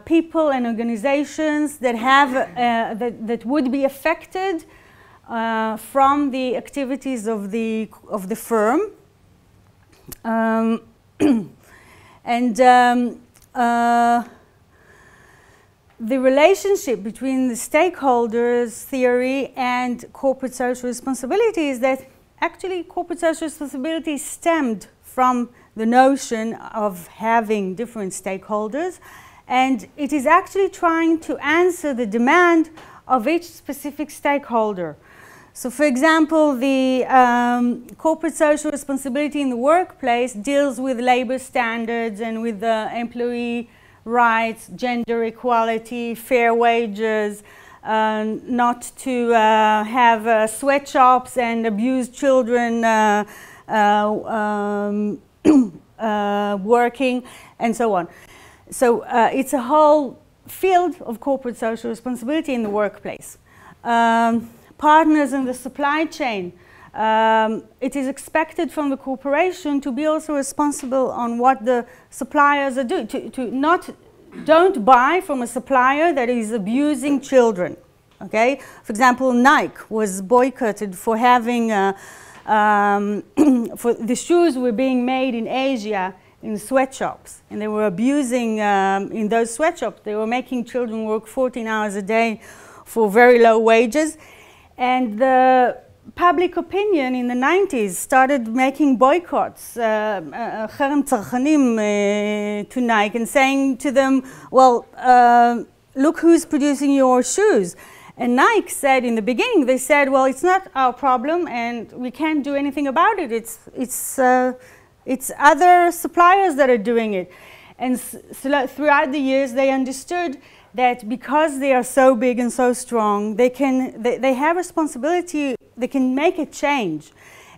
S1: people and organizations that have that would be affected from the activities of the firm, the relationship between the stakeholders theory and corporate social responsibility is that actually corporate social responsibility stemmed from the notion of having different stakeholders, and it is actually trying to answer the demand of each specific stakeholder. So for example, the corporate social responsibility in the workplace deals with labor standards and with the employee rights, gender equality, fair wages, not to have sweatshops and abuse children working, and so on. So it's a whole field of corporate social responsibility in the workplace. Partners in the supply chain. It is expected from the corporation to be also responsible on what the suppliers are doing, don't buy from a supplier that is abusing children. Okay? For example, Nike was boycotted for having, for the shoes were being made in Asia in sweatshops, and they were abusing in those sweatshops. They were making children work 14 hours a day for very low wages, and the public opinion in the 90s started making boycotts, cherem tzarchanim to Nike, and saying to them, well, look who's producing your shoes. And Nike said in the beginning, they said, well, it's not our problem and we can't do anything about it. It's other suppliers that are doing it. And so throughout the years, they understood that because they are so big and so strong, they have responsibility, they can make a change.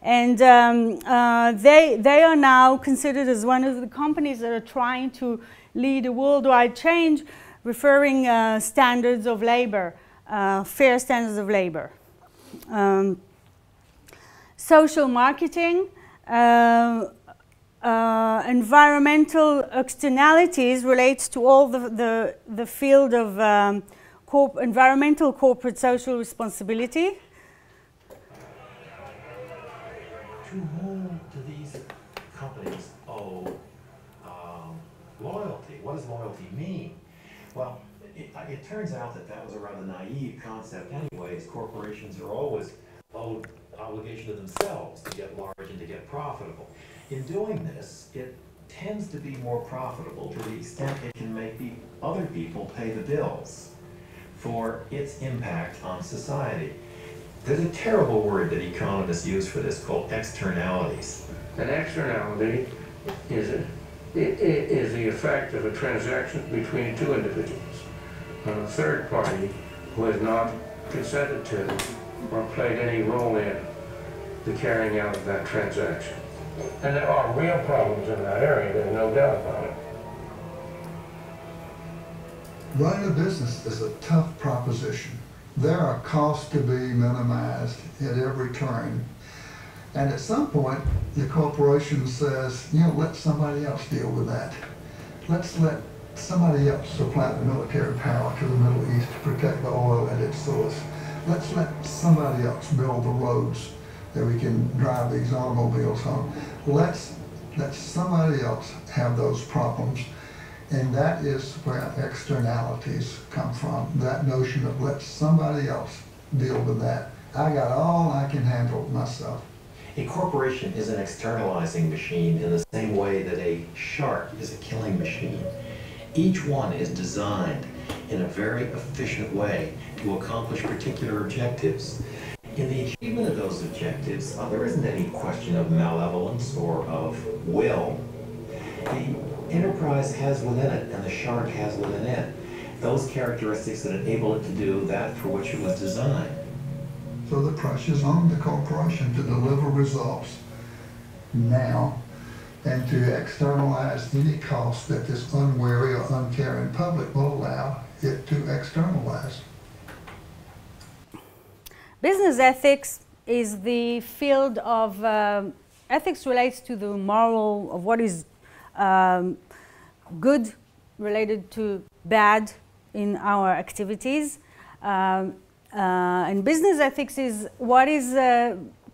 S1: And they are now considered as one of the companies that are trying to lead a worldwide change, referring standards of labor, fair standards of labor. Social marketing, environmental externalities relates to all the field of environmental corporate social responsibility.
S15: to whom do these companies owe loyalty? What does loyalty mean? Well, it turns out that that was a rather naive concept anyways. Corporations are always owed obligation to themselves to get large and to get profitable. In doing this, it tends to be more profitable to the extent it can make other people pay the bills for its impact on society. There's a terrible word that economists use for this called externalities.
S11: An externality is the effect of a transaction between two individuals on a third party who has not consented to or played any role in the carrying out of that transaction. And there are real problems in that area, there's no doubt about it.
S19: Running a business is a tough proposition. There are costs to be minimized at every turn. And at some point, the corporation says, you know, let somebody else deal with that. Let's let somebody else supply the military power to the Middle East to protect the oil at its source. Let's let somebody else build the roads that we can drive these automobiles on. Let's let somebody else have those problems. And that is where externalities come from, that notion of let somebody else deal with that. I got all I can handle myself.
S15: A corporation is an externalizing machine in the same way that a shark is a killing machine. Each one is designed in a very efficient way to accomplish particular objectives. In the achievement of those objectives, there isn't any question of malevolence or of will. The enterprise has within it, and the shark has within it, those characteristics that enable it to do that for which it was designed.
S19: So the pressure's on the corporation to deliver results now and to externalize any cost that this unwary or uncaring public will allow it to externalize.
S1: Business ethics is the field of ethics relates to the moral of what is good related to bad in our activities. And business ethics is what is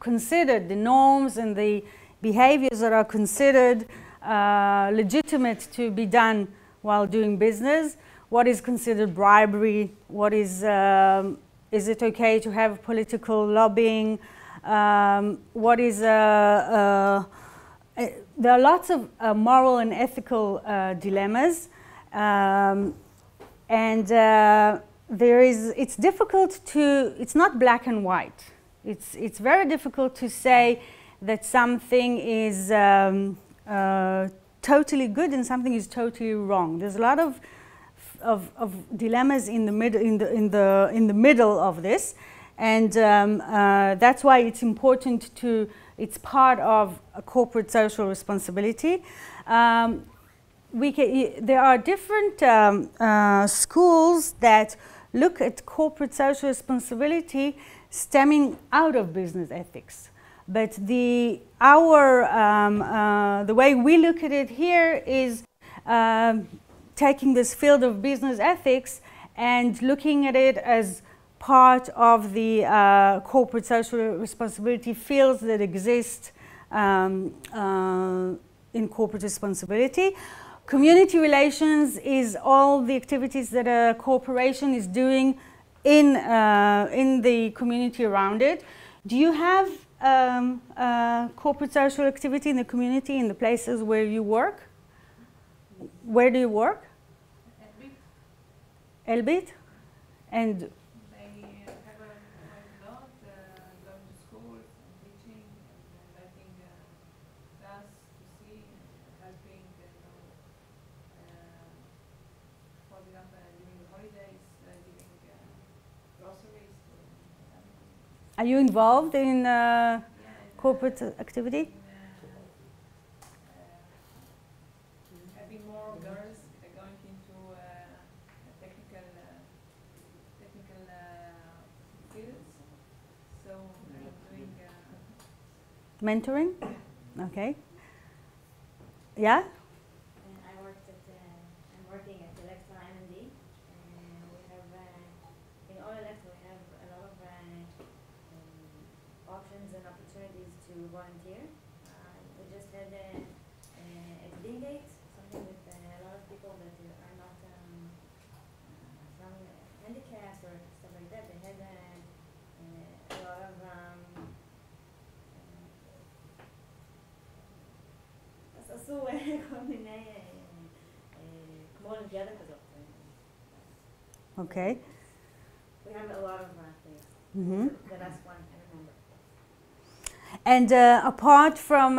S1: considered, the norms and the behaviors that are considered legitimate to be done while doing business. What is considered bribery? What is it okay to have political lobbying? What is there are lots of moral and ethical dilemmas, it's difficult to, it's not black and white. It's very difficult to say that something is totally good and something is totally wrong. There's a lot of dilemmas in the middle of this, and that's why it's important to. It's part of a corporate social responsibility. There are different schools that look at corporate social responsibility stemming out of business ethics. But the way we look at it here is taking this field of business ethics and looking at it as part of the corporate social responsibility fields that exist in corporate responsibility. Community relations is all the activities that a corporation is doing in the community around it. Do you have corporate social activity in the community, in the places where you work? Where do you work? Elbit. And
S20: they have a lot, going to schools and teaching and letting us to see and helping, for example, during the holidays, giving groceries.
S1: Are you involved in corporate activity?
S20: Having more girls going into technical fields, so I'm doing
S1: mentoring? Okay. Yeah?
S10: I'm working at Electra M&D, and we have, in all Electra we have a lot of options and opportunities to
S21: volunteer. We just had at Dingate, something with a lot of people that are not from handicaps or stuff like that. They had a lot of עשו כל מיני כמו אולימפיאדה כזאת.
S1: Okay.
S21: We have a lot of things.
S1: Mm-hmm.
S21: The last one, I remember.
S1: And apart from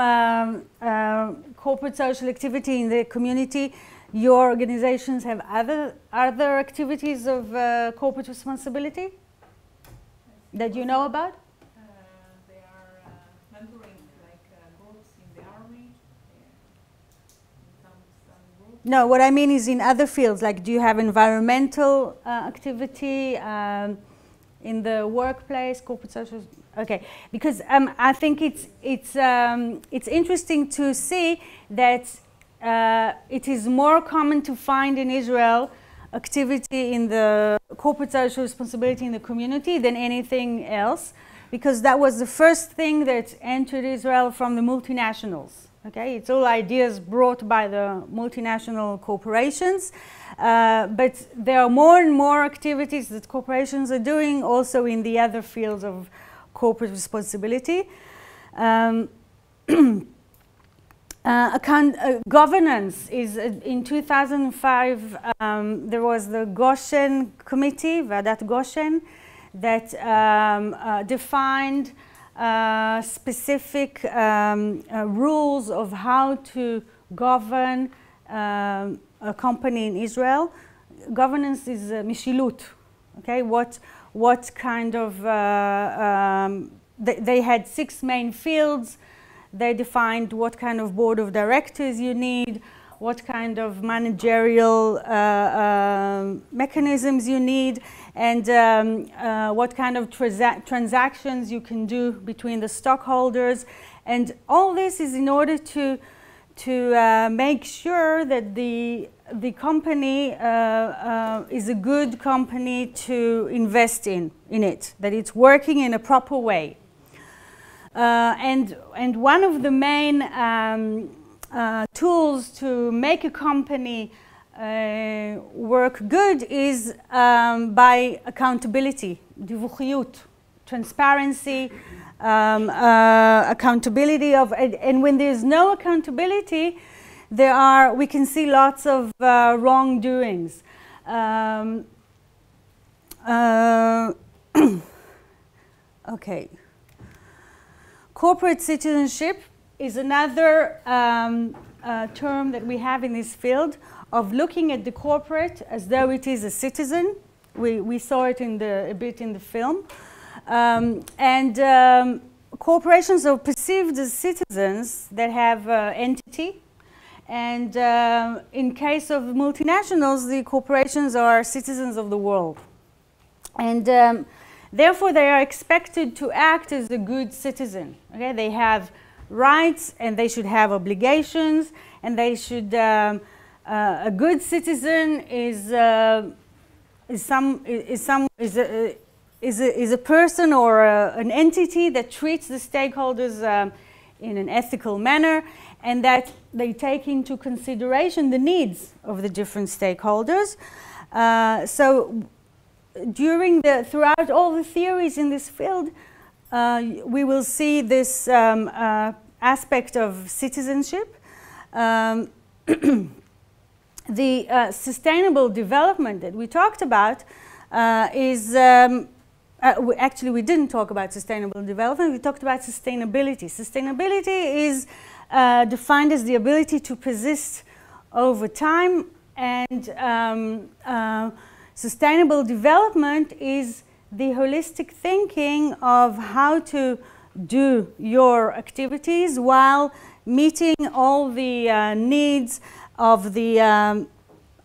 S1: corporate social activity in the community, your organizations have other activities of corporate responsibility that you know about?
S20: They are mentoring, like groups in the army. Some groups.
S1: No, what I mean is in other fields, like do you have environmental activity in the workplace, corporate social? Okay, because I think it's interesting to see that it is more common to find in Israel activity in the corporate social responsibility in the community than anything else, because that was the first thing that entered Israel from the multinationals. Okay, it's all ideas brought by the multinational corporations, but there are more and more activities that corporations are doing also in the other fields of corporate responsibility. Governance is in 2005 there was the Goshen committee, Vadat Goshen, that defined specific rules of how to govern a company in Israel. Governance is mishilut. Okay, what kind of they had 6 main fields. They defined what kind of board of directors you need, what kind of managerial mechanisms you need, and what kind of transactions you can do between the stockholders. And all this is in order to make sure that the company is a good company to invest in it, that it's working in a proper way. And one of the main tools to make a company work good is by accountability, divuchiyut, transparency, accountability of, and when there's no accountability, we can see lots of wrongdoings. Okay. Corporate citizenship is another term that we have in this field of looking at the corporate as though it is a citizen. We saw it a bit in the film. Corporations are perceived as citizens that have entity. And in case of multinationals, the corporations are citizens of the world. And therefore, they are expected to act as a good citizen. Okay? They have rights and they should have obligations, and they should. A good citizen is a person or an entity that treats the stakeholders in an ethical manner, and that they take into consideration the needs of the different stakeholders. So. Throughout all the theories in this field, we will see this aspect of citizenship. The sustainable development that we talked about is, actually we didn't talk about sustainable development, we talked about sustainability. Sustainability is defined as the ability to persist over time, and sustainable development is the holistic thinking of how to do your activities while meeting all the needs of the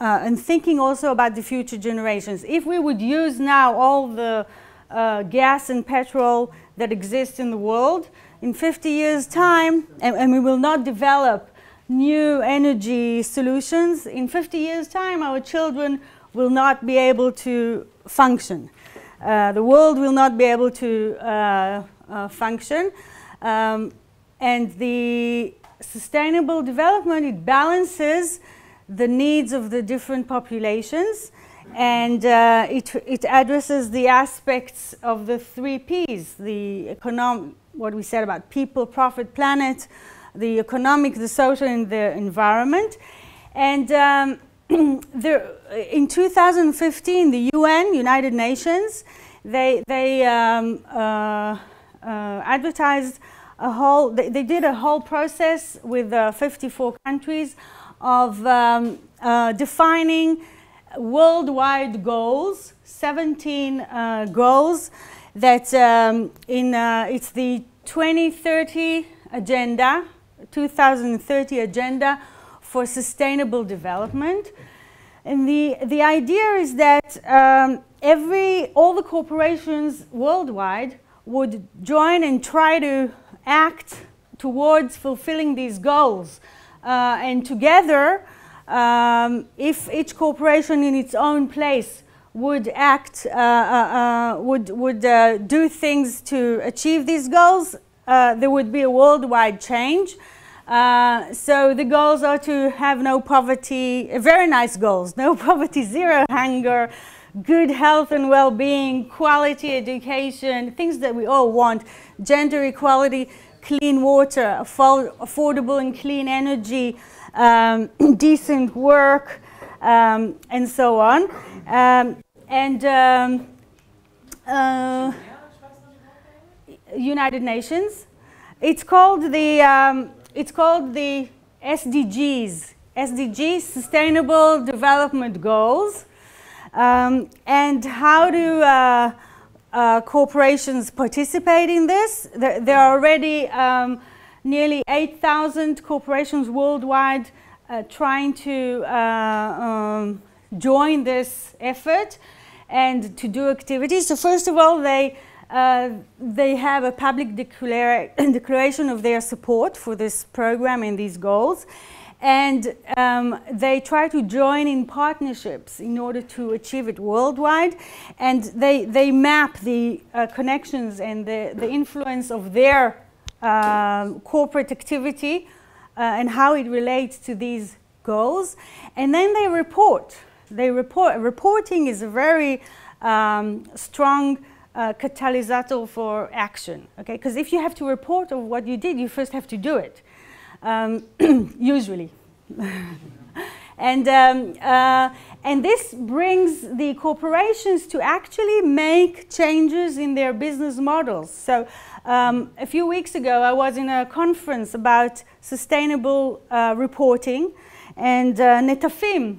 S1: and thinking also about the future generations. If we would use now all the gas and petrol that exist in the world, in 50 years' time, and we will not develop new energy solutions, in 50 years' time our children will not be able to function. The world will not be able to function. And the sustainable development, it balances the needs of the different populations, and it addresses the aspects of the 3 Ps, the what we said about people, profit, planet, the economic, the social, and the environment. And in 2015, the UN, United Nations, they advertised they did a whole process with 54 countries of defining worldwide goals, 17 goals that it's the 2030 agenda, 2030 agenda for sustainable development. And the idea is that all the corporations worldwide would join and try to act towards fulfilling these goals. And together, if each corporation in its own place would act, would do things to achieve these goals, there would be a worldwide change. So the goals are to have no poverty, very nice goals, no poverty, zero hunger, good health and well-being, quality education, things that we all want, gender equality, clean water, affordable and clean energy, decent work, and so on. United Nations. It's called the SDGs, Sustainable Development Goals. And how do corporations participate in this? There are already nearly 8,000 corporations worldwide trying to join this effort and to do activities. So first of all, they have a public declaration of their support for this program and these goals. And they try to join in partnerships in order to achieve it worldwide. And they map the connections and the influence of their corporate activity and how it relates to these goals. And then they report. Reporting is a very strong catalyst for action. Okay? Because if you have to report of what you did, you first have to do it. Usually. And this brings the corporations to actually make changes in their business models. So a few weeks ago, I was in a conference about sustainable reporting, and Netafim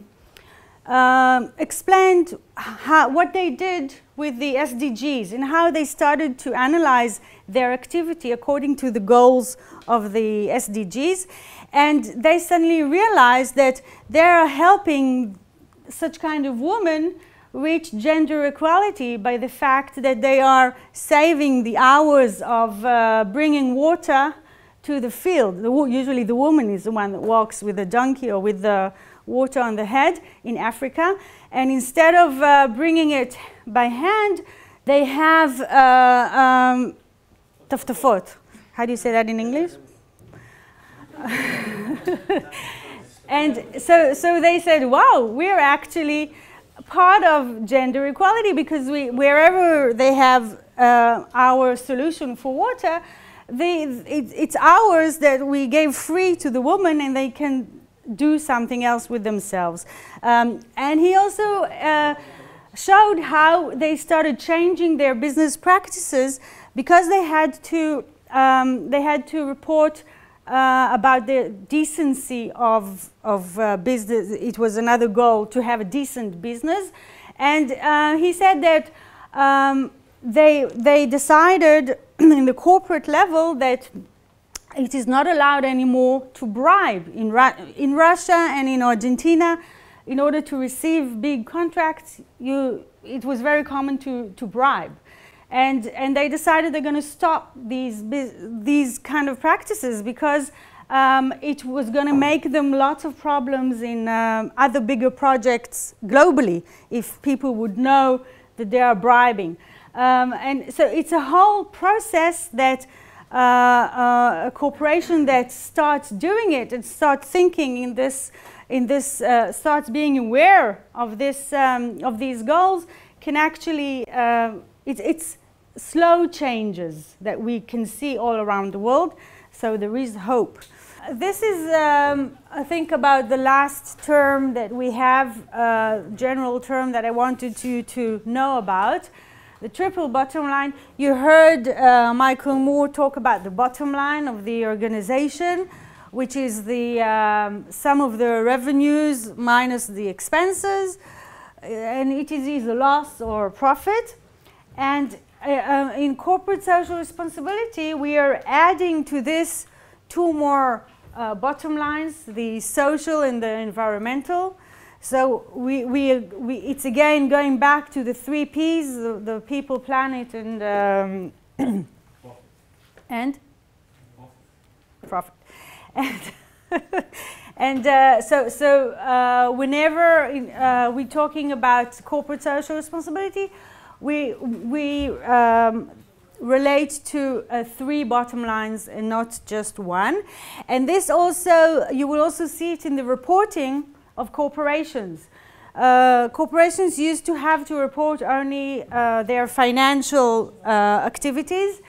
S1: explained what they did with the SDGs and how they started to analyze their activity according to the goals of the SDGs. And they suddenly realized that they are helping such kind of women reach gender equality by the fact that they are saving the hours of bringing water to the field. Usually the woman is the one that walks with a donkey or with the water on the head in Africa. And instead of bringing it by hand, they have taftafot. How do you say that in English? And so they said, wow, we're actually part of gender equality, because wherever they have our solution for water, it's ours that we gave free to the woman, and they can do something else with themselves. And he also showed how they started changing their business practices, because they had to report about the decency of business. It was another goal to have a decent business. And he said that they decided in the corporate level that it is not allowed anymore to bribe. In Russia and in Argentina, in order to receive big contracts, it was very common to bribe. And they decided they're going to stop these kind of practices, because it was going to make them lots of problems in other bigger projects globally if people would know that they are bribing. And so it's a whole process that a corporation that starts doing it and starts thinking in this, starts being aware of this, of these goals, can actually, it's slow changes that we can see all around the world. So there is hope. This is, I think, about the last term that we have, general term that I wanted you to know about. The triple bottom line. You heard Michael Moore talk about the bottom line of the organization, which is the sum of the revenues minus the expenses, and it is either loss or profit. And in corporate social responsibility, we are adding to this two more bottom lines, the social and the environmental. So it's again going back to the 3 Ps, the people, planet, and and profit. And so whenever we're talking about corporate social responsibility, we relate to 3 bottom lines and not just one. And this also, you will also see it in the reporting of corporations. Corporations used to have to report only their financial activities,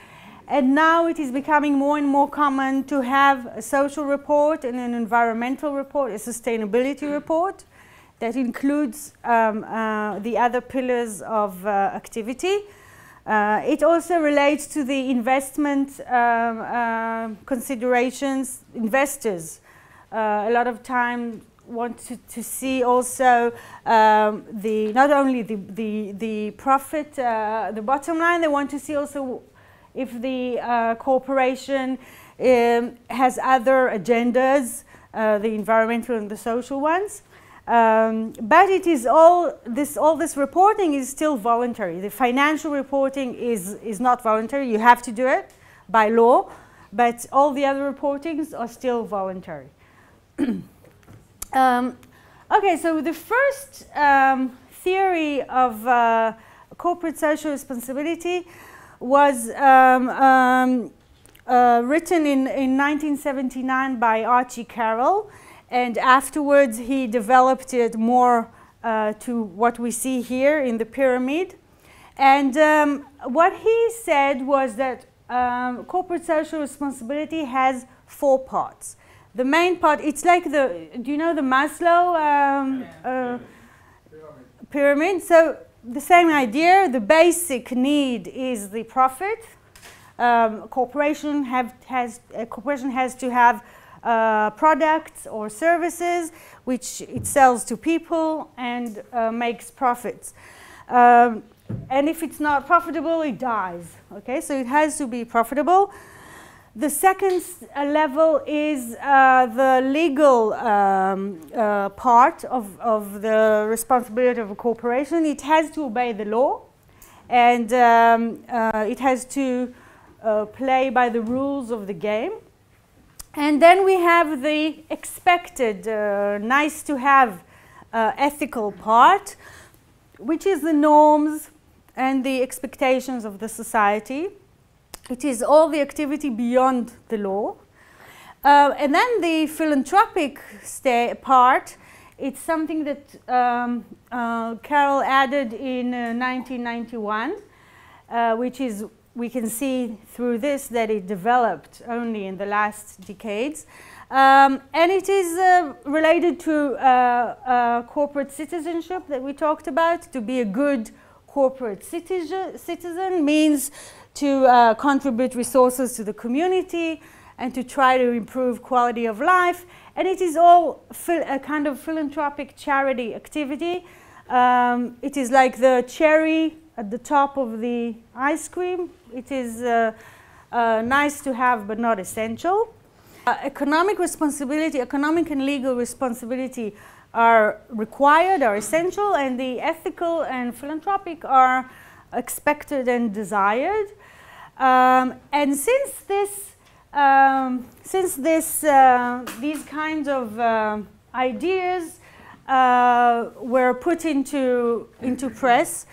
S1: and now it is becoming more and more common to have a social report and an environmental report, a sustainability report that includes the other pillars of activity. It also relates to the investment considerations. Investors a lot of time want to see also not only the profit, the bottom line, they want to see also if the corporation has other agendas, the environmental and the social ones. But it is all this reporting is still voluntary. The financial reporting is not voluntary. You have to do it by law, but all the other reportings are still voluntary. Okay, so the first theory of corporate social responsibility was written in 1979 by Archie Carroll, and afterwards he developed it more to what we see here in the pyramid. And what he said was that corporate social responsibility has 4 parts. The main part, it's like do you know the Maslow pyramid? So the same idea, the basic need is the profit. A corporation has to have products or services which it sells to people and makes profits. And if it's not profitable, it dies. Okay, so it has to be profitable. The second level is the legal part of the responsibility of a corporation. It has to obey the law, and it has to play by the rules of the game. And then we have the expected, nice to have ethical part, which is the norms and the expectations of the society. It is all the activity beyond the law. And then the philanthropic part, it's something that Carroll added in 1991, which is, we can see through this that it developed only in the last decades. And it is related to corporate citizenship that we talked about. To be a good corporate citizen means to contribute resources to the community and to try to improve quality of life. And it is all a kind of philanthropic charity activity. It is like the cherry at the top of the ice cream. It is nice to have but not essential. Economic responsibility, economic and legal responsibility are required, are essential, and the ethical and philanthropic are expected and desired. And since these kinds of ideas were put into press,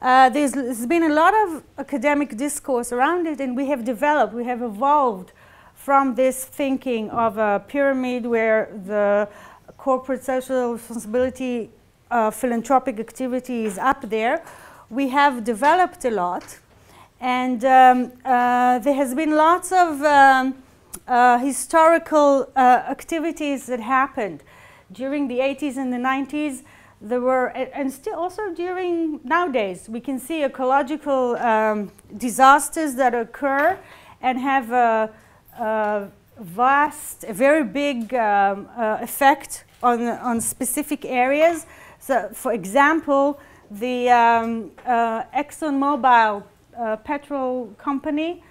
S1: there's been a lot of academic discourse around it, and we have evolved from this thinking of a pyramid where the corporate social responsibility philanthropic activity is up there. We have developed a lot, and there has been lots of historical activities that happened during the 80s and the 90s. There were, and still also during nowadays, we can see ecological disasters that occur and have a very big effect on specific areas. So, for example, the ExxonMobil petrol company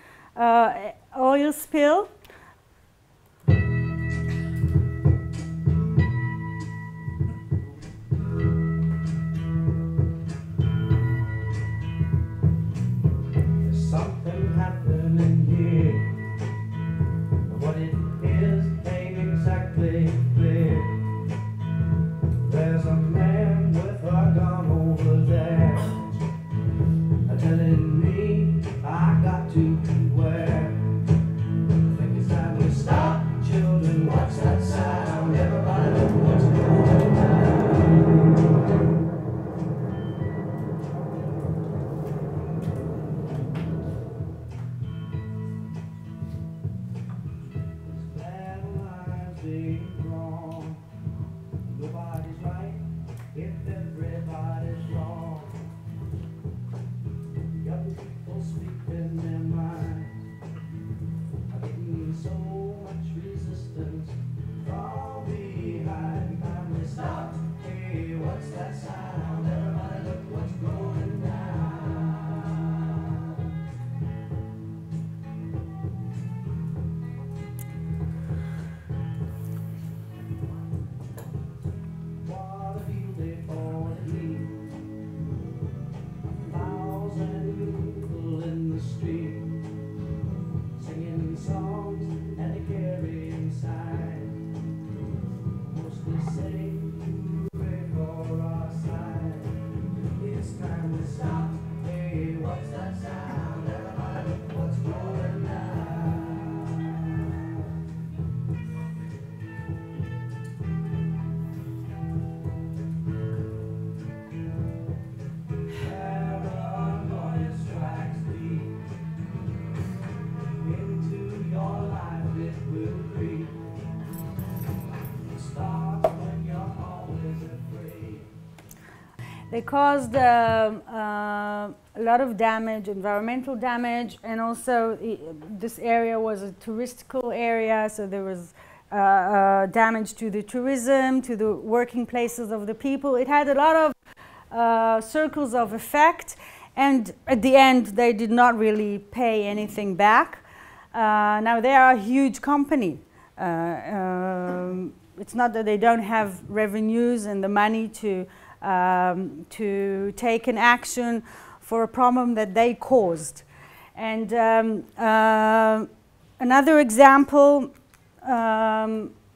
S1: oil spill.
S11: Something happening here. What it is ain't exactly clear. There's a man with a gun over there, telling me I got to beware. I think it's time we stop, children. What's that sound? Everybody look what's going on. Nobody's right if everybody's wrong. Young people speaking their mind are getting so much resistance from behind. Finally stop. Hey, what's that sound? Everybody look what's going down.
S1: They caused a lot of damage, environmental damage, and also this area was a touristical area, so there was damage to the tourism, to the working places of the people. It had a lot of circles of effect, and at the end they did not really pay anything back. Now they are a huge company. It's not that they don't have revenues and the money to take an action for a problem that they caused. And another example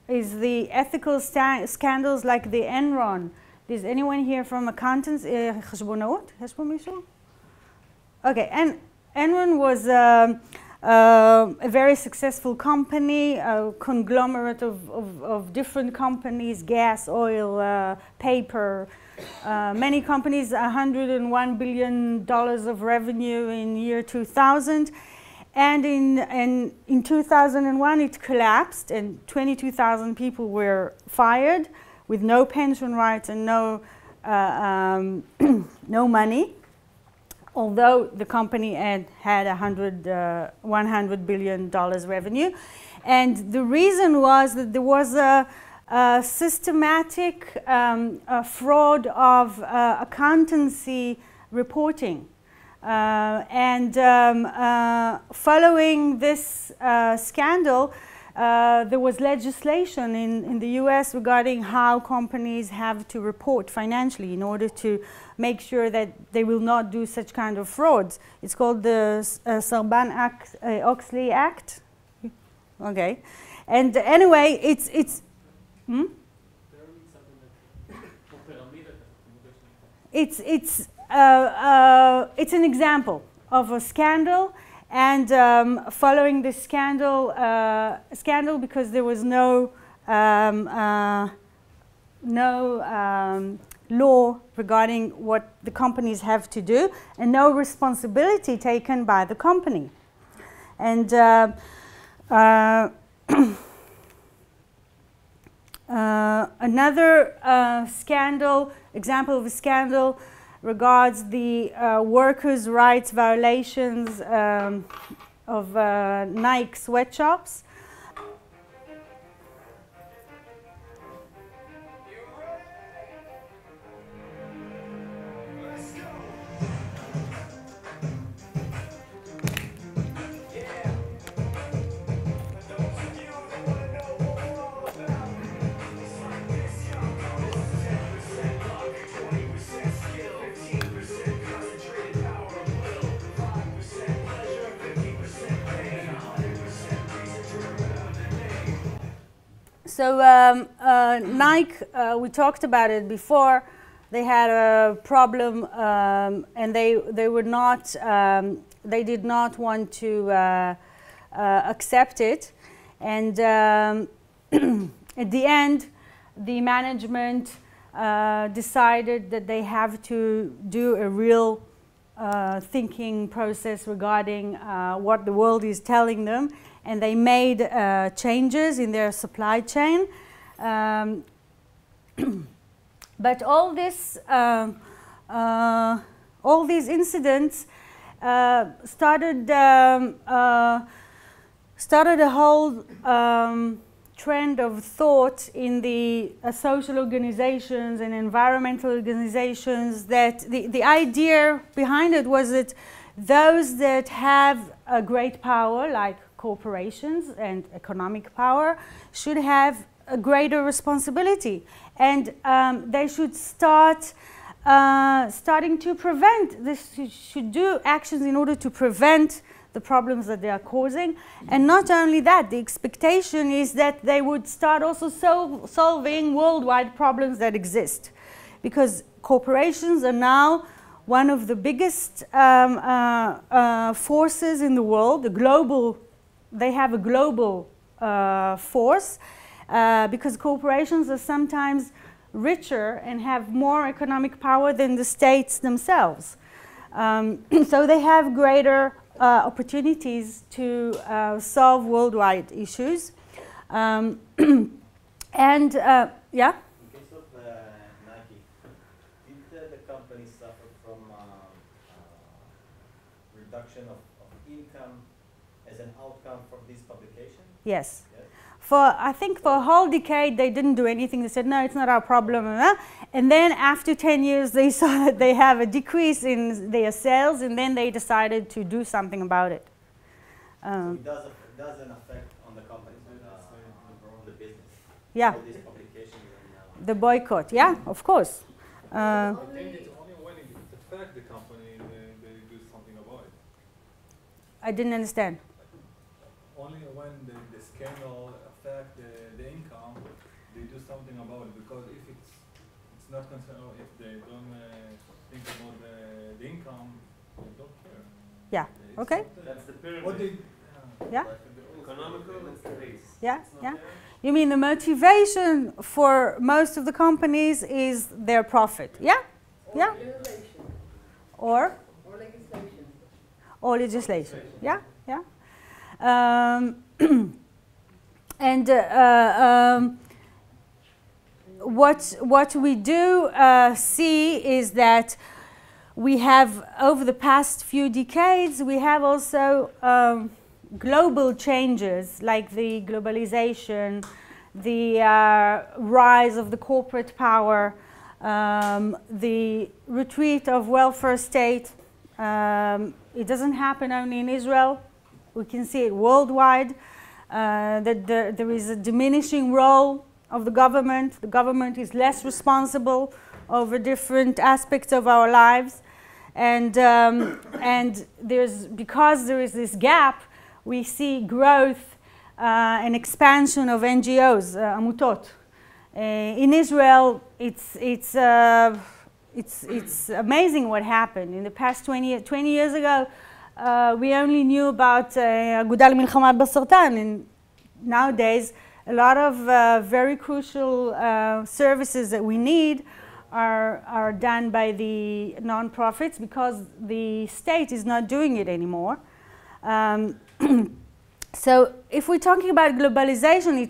S1: is the ethical scandals like the Enron. Is anyone here from accountants? חשבונאות? יש פה מישהו? Okay, and Enron was a very successful company, a conglomerate of different companies, gas, oil, paper, many companies, $101 billion of revenue in year 2000. And in 2001 it collapsed and 22,000 people were fired with no pension rights and no money, although the company had $100 billion revenue. And the reason was that there was a systematic fraud of accountancy reporting. Following this scandal, there was legislation in the US regarding how companies have to report financially in order to make sure that they will not do such kind of frauds. It's called the Sarbanes-Oxley Act. Okay, and anyway, it's it's an example of a scandal, and following this scandal, because there was no law regarding what the companies have to do, and no responsibility taken by the company. And another example of a scandal regards the workers' rights violations of Nike sweatshops. So Nike, we talked about it before. They had a problem, and they did not want to accept it. And at the end, the management decided that they have to do a real thinking process regarding what the world is telling them. And they made changes in their supply chain. But all these incidents started a whole trend of thought in the social organizations and environmental organizations, that the idea behind it was that those that have a great power, like corporations and economic power, should have a greater responsibility, and they should starting to prevent this. Should do actions in order to prevent the problems that they are causing. And not only that, the expectation is that they would start also solving worldwide problems that exist, because corporations are now one of the biggest forces in the world. They have a global force, because corporations are sometimes richer and have more economic power than the states themselves. So they have greater opportunities to solve worldwide issues. And yeah?
S2: In case of Nike, did the company suffer from reduction of income as an outcome from this publication?
S1: Yes. I think for a whole decade they didn't do anything. They said, no, it's not our problem. And then after 10 years they saw that they have a decrease in their sales, and then they decided to do something about it.
S2: So it doesn't affect on the company, the business?
S1: Yeah.
S2: All these publications and,
S1: the boycott, yeah, of course.
S12: I think it's only when it affects the company they do something about it.
S1: I didn't understand.
S12: Only when the scandal affect the income, they do something about it. Because if it's not concerned, if they don't think about the income, they don't care.
S1: Yeah. Okay.
S2: That's the pyramid.
S1: Yeah.
S2: Economical and space.
S1: Yeah. Yeah. You mean the motivation for most of the companies is their profit? Yeah. Yeah. Or
S4: legislation.
S1: Or legislation. Yeah. Yeah. And what we do see is that we have, over the past few decades, we have also global changes, like the globalization, the rise of the corporate power, the retreat of welfare state. It doesn't happen only in Israel. We can see it worldwide, that there is a diminishing role of the government. The government is less responsible over different aspects of our lives. And because there is this gap, we see growth and expansion of NGOs, amutot. In Israel, it's it's amazing what happened. In the past 20 years ago, we only knew about האגודה למלחמה בסרטן, and nowadays a lot of very crucial services that we need are done by the non-profits because the state is not doing it anymore. So if we're talking about globalization,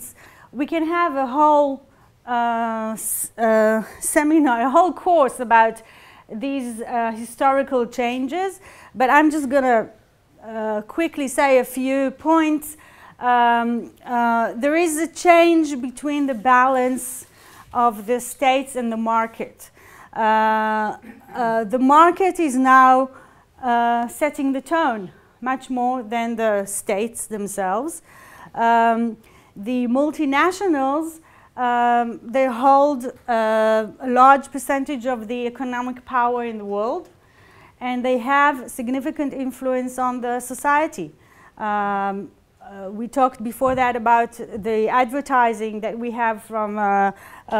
S1: we can have a whole seminar, a whole course about these historical changes, but I'm just going to quickly say a few points. There is a change between the balance of the states and the market. The market is now setting the tone much more than the states themselves. The multinationals, they hold a large percentage of the economic power in the world, and they have significant influence on the society. We talked before that about the advertising that we have from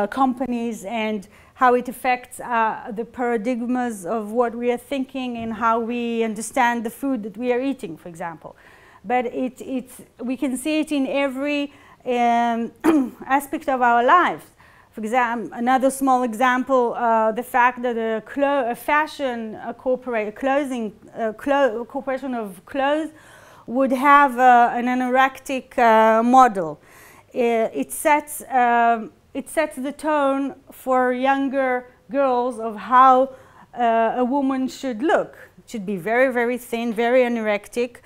S1: companies and how it affects the paradigms of what we are thinking and how we understand the food that we are eating, for example. But we can see it in every aspect of our lives. For example, another small example, the fact that a fashion corporation of clothes would have an anorectic model. It sets the tone for younger girls of how a woman should look. It should be very, very thin, very anorectic.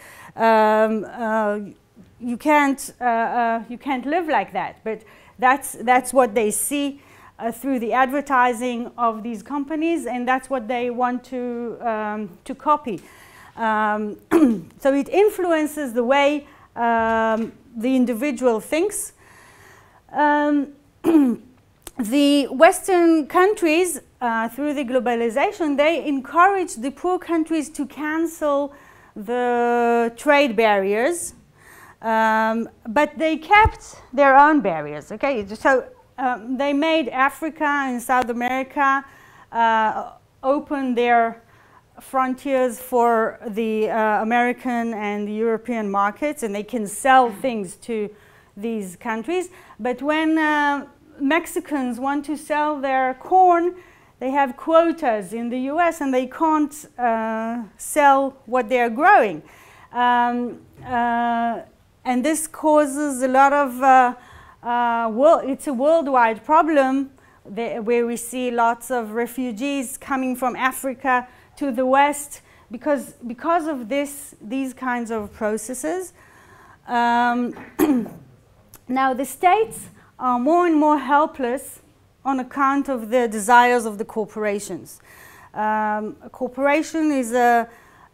S1: You can't live like that, but that's what they see through the advertising of these companies, and that's what they want to copy. So it influences the way the individual thinks. The Western countries, through the globalization, they encourage the poor countries to cancel the trade barriers, but they kept their own barriers. Okay, so they made Africa and South America open their frontiers for the American and the European markets, and they can sell things to these countries. But when Mexicans want to sell their corn, they have quotas in the US and they can't sell what they're growing. And this causes a lot of, it's a worldwide problem where we see lots of refugees coming from Africa to the West because of these kinds of processes. Now the states are more and more helpless on account of the desires of the corporations. A corporation has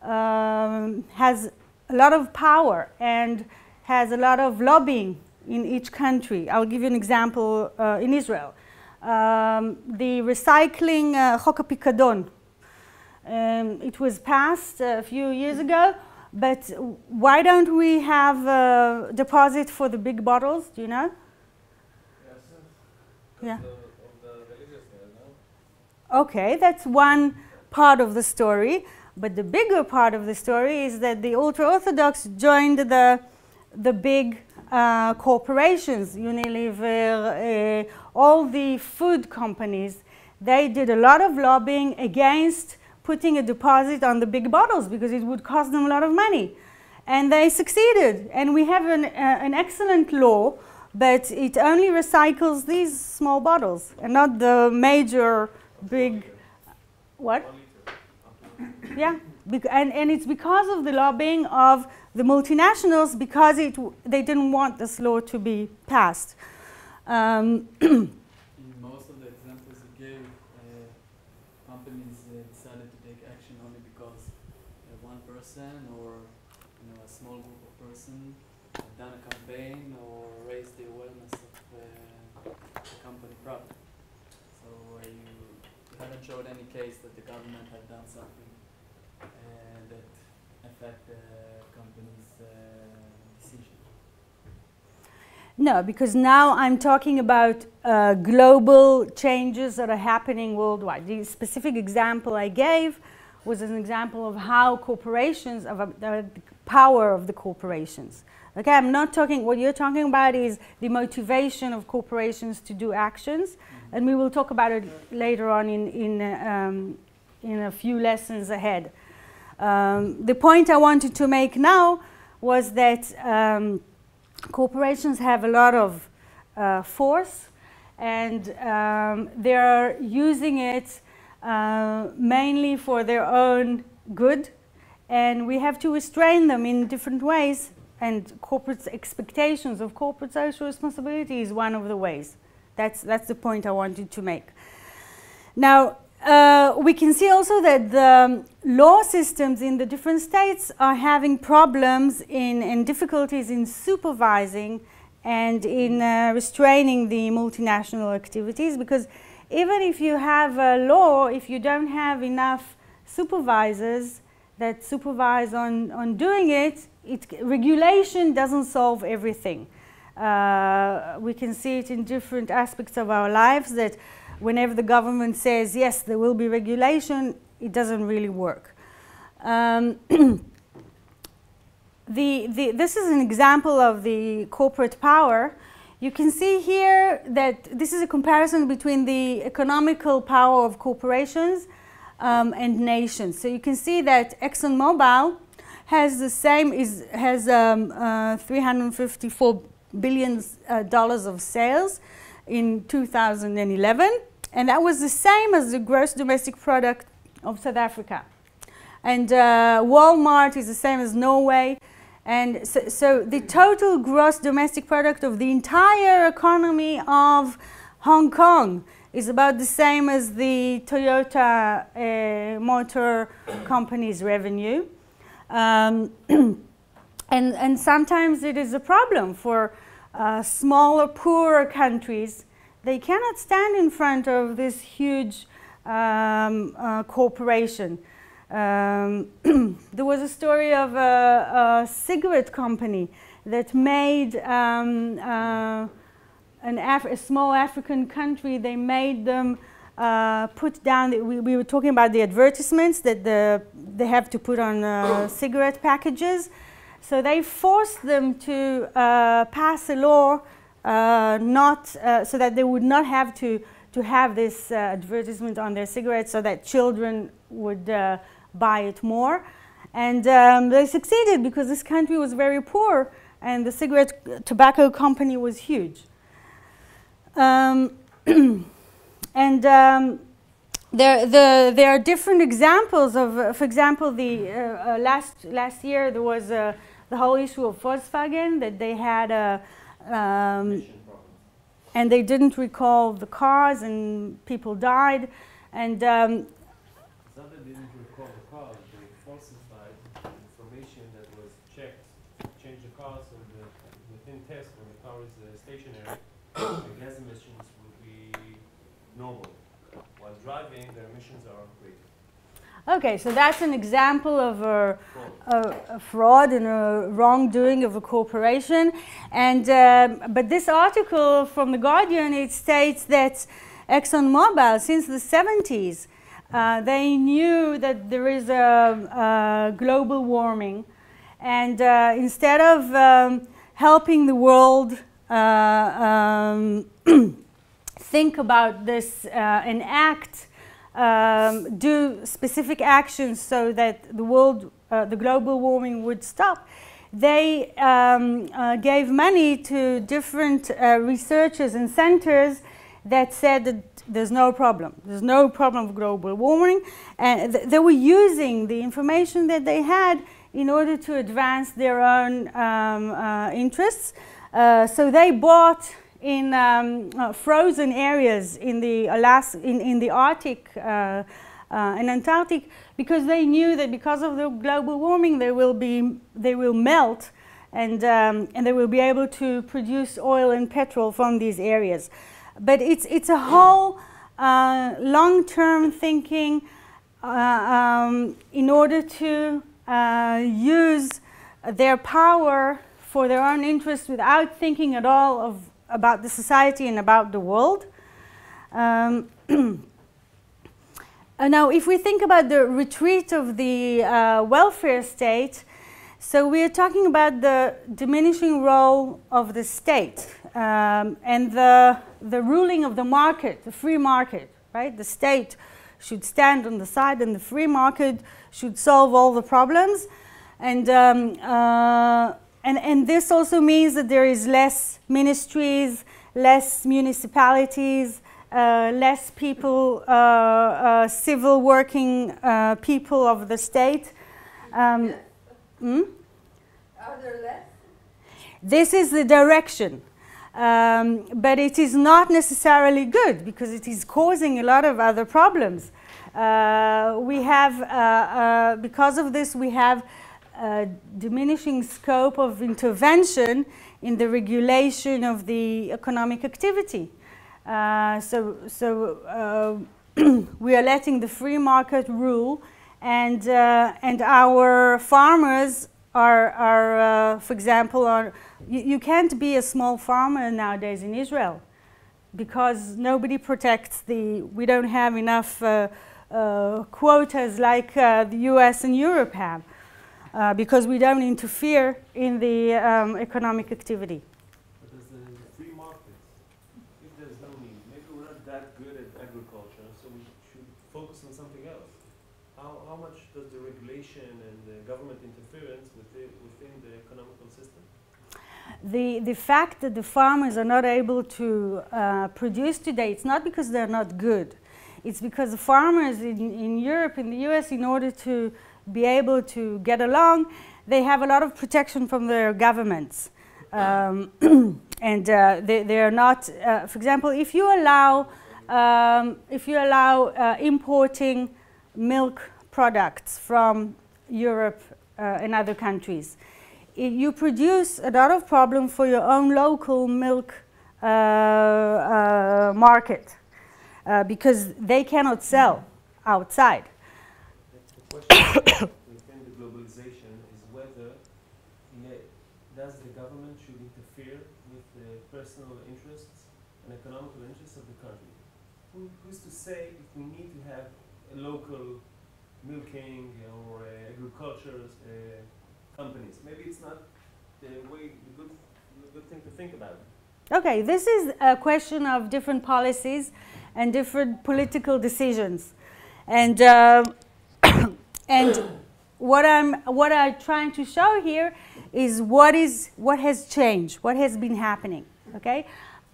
S1: a lot of power and has a lot of lobbying in each country. I'll give you an example in Israel. The recycling חוק הפיקדון. It was passed a few years ago, but why don't we have a deposit for the big bottles? Do you know? Yeah. Okay, that's one part of the story, but the bigger part of the story is that the ultra-Orthodox joined the big corporations, Unilever, all the food companies. They did a lot of lobbying against putting a deposit on the big bottles because it would cost them a lot of money. And they succeeded. And we have an excellent law, but it only recycles these small bottles and not the major big, what? Yeah, and it's because of the lobbying of the multinationals because they didn't want this law to be passed.
S5: In most of the examples you gave, companies decided to take action only because one person or a small group of persons have done a campaign or raised the awareness of the company product. So you haven't showed any case that the government had done something that affect the company's decision.
S1: No, because now I'm talking about global changes that are happening worldwide. The specific example I gave was an example of how corporations, of the power of the corporations. Okay, I'm not talking, what you're talking about is the motivation of corporations to do actions, and we will talk about it later on in a few lessons ahead. The point I wanted to make now was that corporations have a lot of force, and they're using it mainly for their own good, and we have to restrain them in different ways, and corporate expectations of corporate social responsibility is one of the ways. That's the point I wanted to make. Now, we can see also that the law systems in the different states are having problems and difficulties in supervising and in restraining the multinational activities, because even if you have a law, if you don't have enough supervisors that supervise on doing it, regulation doesn't solve everything. We can see it in different aspects of our lives, that whenever the government says, yes, there will be regulation, it doesn't really work. This is an example of the corporate power. You can see here that this is a comparison between the economical power of corporations and nations. So you can see that ExxonMobil has the same, has $354 billion of sales in 2011, and that was the same as the gross domestic product of South Africa. And Walmart is the same as Norway, and so the total gross domestic product of the entire economy of Hong Kong is about the same as the Toyota Motor Company's revenue. And sometimes it is a problem for smaller, poorer countries. They cannot stand in front of this huge corporation. There was a story of a cigarette company that made a small African country, they made them put down, we were talking about the advertisements that they have to put on cigarette packages. So they forced them to pass a law so that they would not have to have this advertisement on their cigarettes, so that children would buy it more. And they succeeded because this country was very poor and the cigarette tobacco company was huge. There are different examples of, for example, last year there was the whole issue of Volkswagen, that they had and they didn't recall the cars and people died, and
S9: they didn't recall the cars, they falsified information that was checked to change the cars, so within test, when the car is stationary, the gas emissions will be normal. While driving, the emissions are greater.
S1: Okay, so that's an example of a fraud and a wrongdoing of a corporation. And but this article from The Guardian, it states that ExxonMobil, since the 70s, they knew that there is a global warming. And instead of helping the world think about this and act, do specific actions so that the world, the global warming would stop, they gave money to different researchers and centers that said that there's no problem. There's no problem of global warming. And they were using the information that they had in order to advance their own interests. So they bought in frozen areas in the Arctic and Antarctic, because they knew that because of the global warming they will melt, and they will be able to produce oil and petrol from these areas. But it's a whole long-term thinking in order to use their power for their own interests without thinking at all about the society and about the world. Now, if we think about the retreat of the welfare state, so we are talking about the diminishing role of the state and the ruling of the market, the free market, right? The state should stand on the side and the free market should solve all the problems. And this also means that there is less ministries, less municipalities, less people, civil working people of the state.
S4: Are there less?
S1: This is the direction. But it is not necessarily good because it is causing a lot of other problems. We have, because of this, we have diminishing scope of intervention in the regulation of the economic activity. So we are letting the free market rule, and our farmers are for example, you can't be a small farmer nowadays in Israel because nobody protects we don't have enough quotas like the US and Europe have. Because we don't interfere in the economic activity.
S9: But as the free market, if there's no need, maybe we're not that good at agriculture, so we should focus on something else. How much does the regulation and the government interference within the economical system?
S1: The fact that the farmers are not able to produce today, it's not because they're not good. It's because the farmers in Europe, in the US, in order to be able to get along, they have a lot of protection from their governments. And they are not, for example, if you allow importing milk products from Europe and other countries, you produce a lot of problem for your own local milk market because they cannot sell outside.
S9: The question within the globalization is whether does the government should interfere with the personal interests and economical interests of the country? Who's to say if we need to have a local milking or agriculture companies? Maybe it's not the good thing to think about.
S1: Okay, this is a question of different policies and different political decisions, and what I'm trying to show here is what has changed, what has been happening. Okay,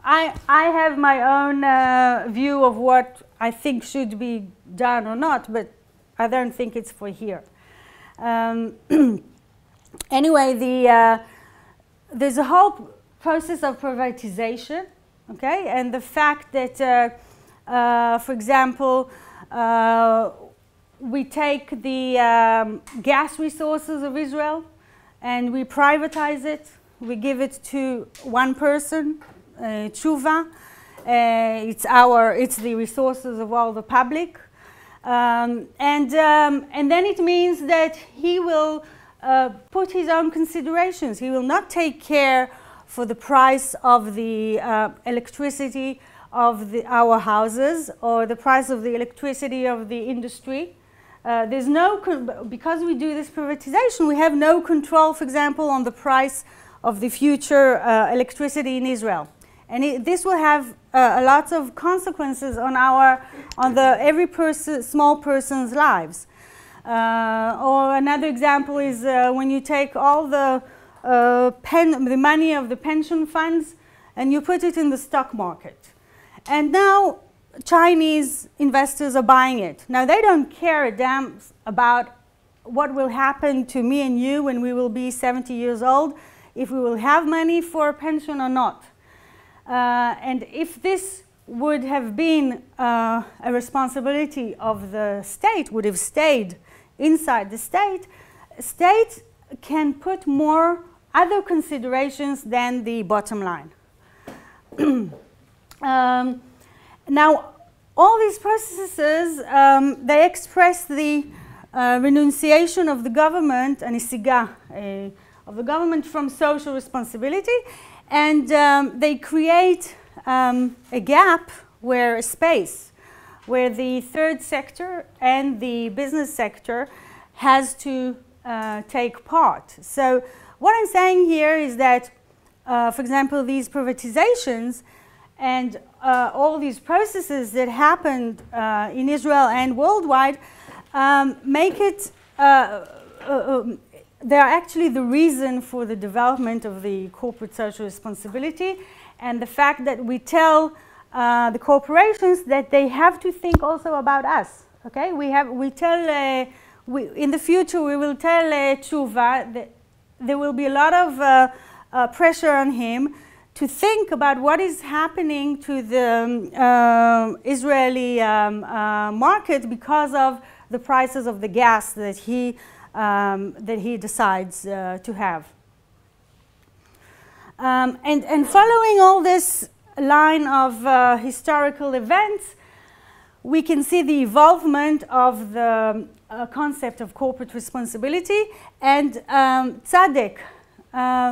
S1: I have my own view of what I think should be done or not, but I don't think it's for here. Anyway, there's a whole process of privatization. Okay, and the fact that, for example, we take the gas resources of Israel and we privatize it. We give it to one person, tshuva. It's the resources of all the public, and then it means that he will put his own considerations. He will not take care for the price of the electricity of our houses or the price of the electricity of the industry. There's no, because we do this privatization, we have no control, for example, on the price of the future electricity in Israel. And this will have lots of consequences on every small person's lives. Or another example is when you take all the money of the pension funds and you put it in the stock market. And now Chinese investors are buying it. Now they don't care a damn about what will happen to me and you when we will be 70 years old, if we will have money for a pension or not. And if this would have been a responsibility of the state, would have stayed inside the state, state can put more other considerations than the bottom line. Now, all these processes, they express the renunciation of the government, הנסיגה, of the government from social responsibility, and they create a gap, a space, where the third sector and the business sector has to take part. So what I'm saying here is that, for example, these privatizations and all these processes that happened in Israel and worldwide make it, they are actually the reason for the development of the corporate social responsibility, and the fact that we tell the corporations that they have to think also about us. Okay, in the future we will tell Tshuva that there will be a lot of pressure on him to think about what is happening to the Israeli market because of the prices of the gas that he decides to have. And following all this line of historical events, we can see the evolvement of the concept of corporate responsibility, and Tzadek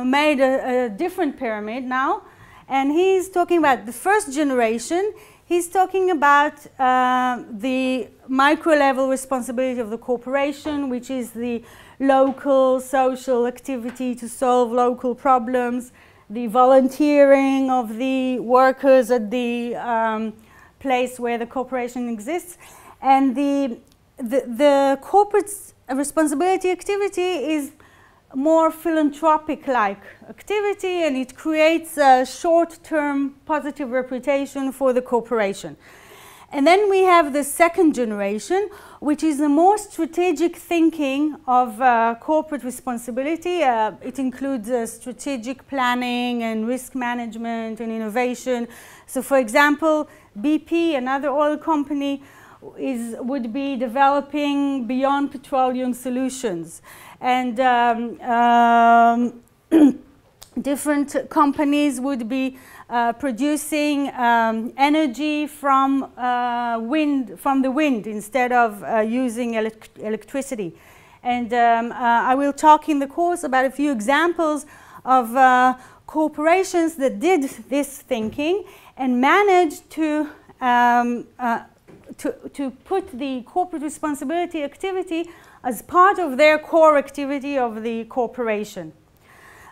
S1: made a different pyramid now, and he's talking about the first generation. He's talking about the micro-level responsibility of the corporation, which is the local social activity to solve local problems, the volunteering of the workers at the place where the corporation exists, and the corporate responsibility activity is more philanthropic-like activity, and it creates a short-term positive reputation for the corporation. And then we have the second generation, which is a more strategic thinking of corporate responsibility. It includes strategic planning and risk management and innovation. So for example, BP, another oil company, would be developing beyond petroleum solutions. And different companies would be producing energy from the wind instead of using electricity. And I will talk in the course about a few examples of corporations that did this thinking and managed to put the corporate responsibility activity as part of their core activity of the corporation.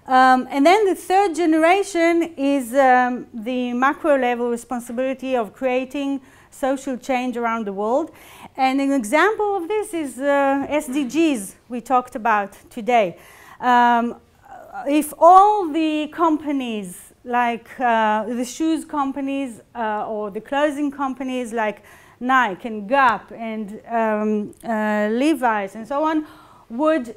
S1: And then the third generation is the macro level responsibility of creating social change around the world. And an example of this is SDGs we talked about today. If all the companies, like the shoes companies or the clothing companies like Nike and Gap and Levi's and so on would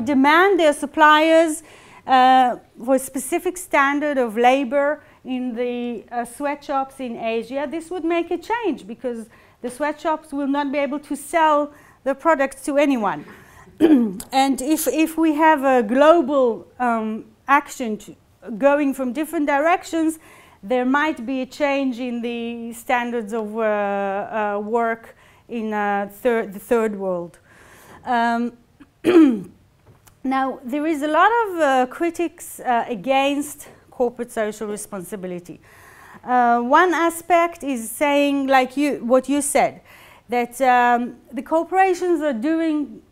S1: demand their suppliers for a specific standard of labor in the sweatshops in Asia, this would make a change because the sweatshops will not be able to sell the products to anyone. And if we have a global action going from different directions, there might be a change in the standards of work in the third world. Now, there is a lot of critics against corporate social responsibility. One aspect is saying, like what you said, that the corporations are doing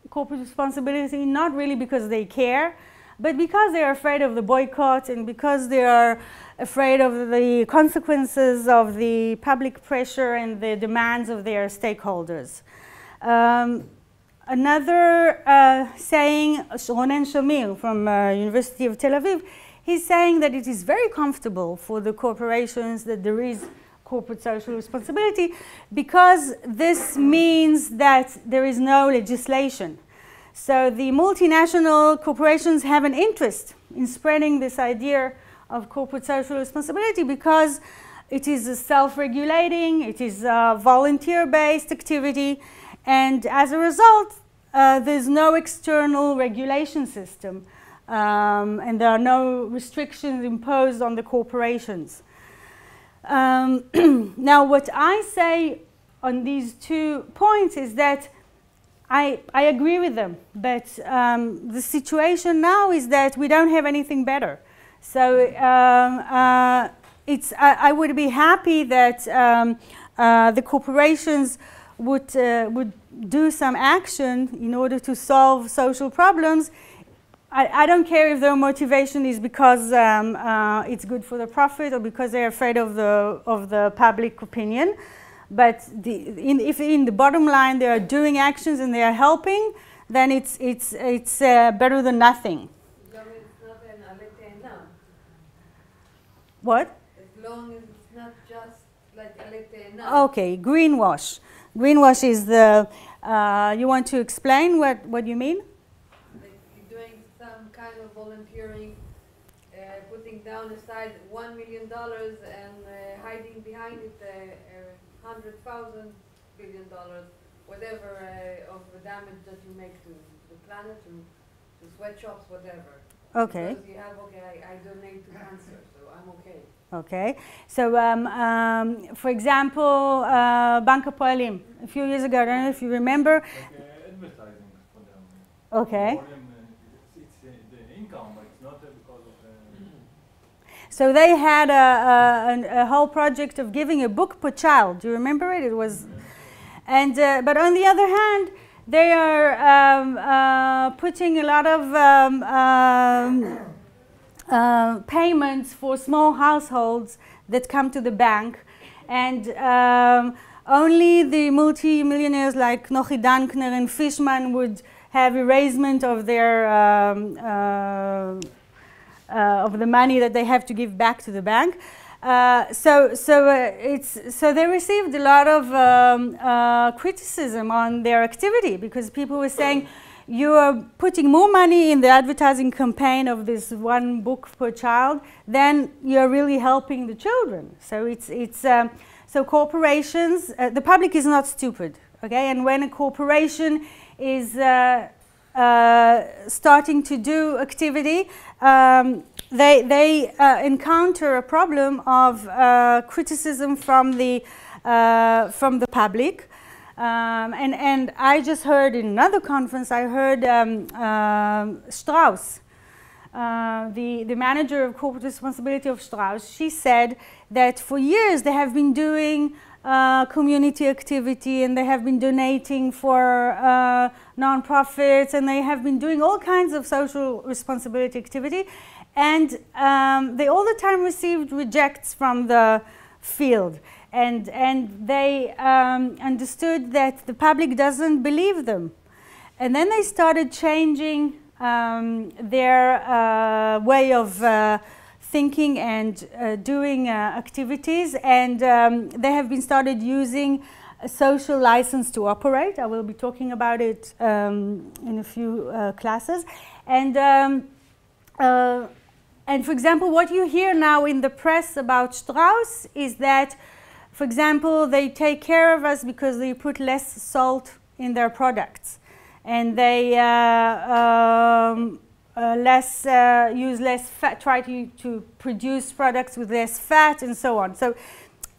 S1: corporate responsibility not really because they care, but because they are afraid of the boycott and because they are afraid of the consequences of the public pressure and the demands of their stakeholders. Another saying, Ronen Shamir from University of Tel Aviv, he's saying that it is very comfortable for the corporations that there is corporate social responsibility because this means that there is no legislation. So the multinational corporations have an interest in spreading this idea of corporate social responsibility because it is a self-regulating, it is a volunteer-based activity, and as a result, there's no external regulation system, and there are no restrictions imposed on the corporations. Now, what I say on these 2 points is that I agree with them, but the situation now is that we don't have anything better. So I would be happy that the corporations would do some action in order to solve social problems. I don't care if their motivation is because it's good for the profit or because they're afraid of the public opinion. But if in the bottom line they are doing actions and they are helping, then it's better than nothing. What?
S4: As long as it's not just like
S1: okay, greenwash. Greenwash is the. You want to explain what you mean?
S4: Like you're doing some kind of volunteering, putting down aside $1 million and hiding behind it $100,000 billion, whatever of the damage that you make to the planet, to sweatshops, whatever.
S1: Okay.
S4: Because you have, I donate to cancer, so I'm okay.
S1: Okay. So, for example, Bank Hapoalim, a few years ago, I don't know if you remember.
S7: Like advertising for them.
S1: Okay.
S7: It's the income, but it's not because of the...
S1: So they had a whole project of giving a book per child. Do you remember it? It was, and but on the other hand, they are putting a lot of payments for small households that come to the bank, and only the multi-millionaires like Nochi Dankner and Fishman would have erasement of their of the money that they have to give back to the bank. So they received a lot of criticism on their activity, because people were saying, you are putting more money in the advertising campaign of this one book per child than you're really helping the children. So so corporations, the public is not stupid, okay? And when a corporation is starting to do activity, they encounter a problem of criticism from the public. And I just heard in another conference, I heard Strauss, the manager of corporate responsibility of Strauss. She said that for years they have been doing community activity, and they have been donating for non-profits, and they have been doing all kinds of social responsibility activity, and they all the time received rejects from the field. And they understood that the public doesn't believe them. And then they started changing their way of thinking and doing activities, and they have been started using a social license to operate. I will be talking about it in a few classes. And for example, what you hear now in the press about Strauss is that, for example, they take care of us because they put less salt in their products, and they use less fat, try to produce products with less fat, and so on. So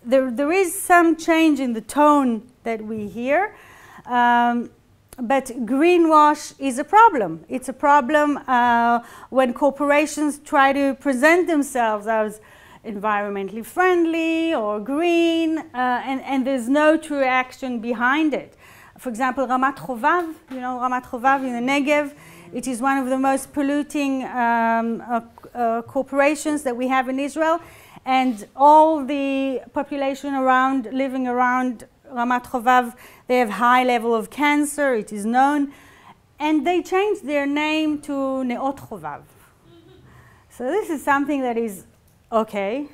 S1: there is some change in the tone that we hear, but greenwash is a problem. It's a problem when corporations try to present themselves as environmentally friendly or green, and there's no true action behind it. For example, Ramat Chovav, you know Ramat Chovav in the Negev, it is one of the most polluting corporations that we have in Israel, and all the population living around Ramat Chovav, they have high level of cancer, it is known, and they changed their name to Neot Chovav. So this is something that is okay.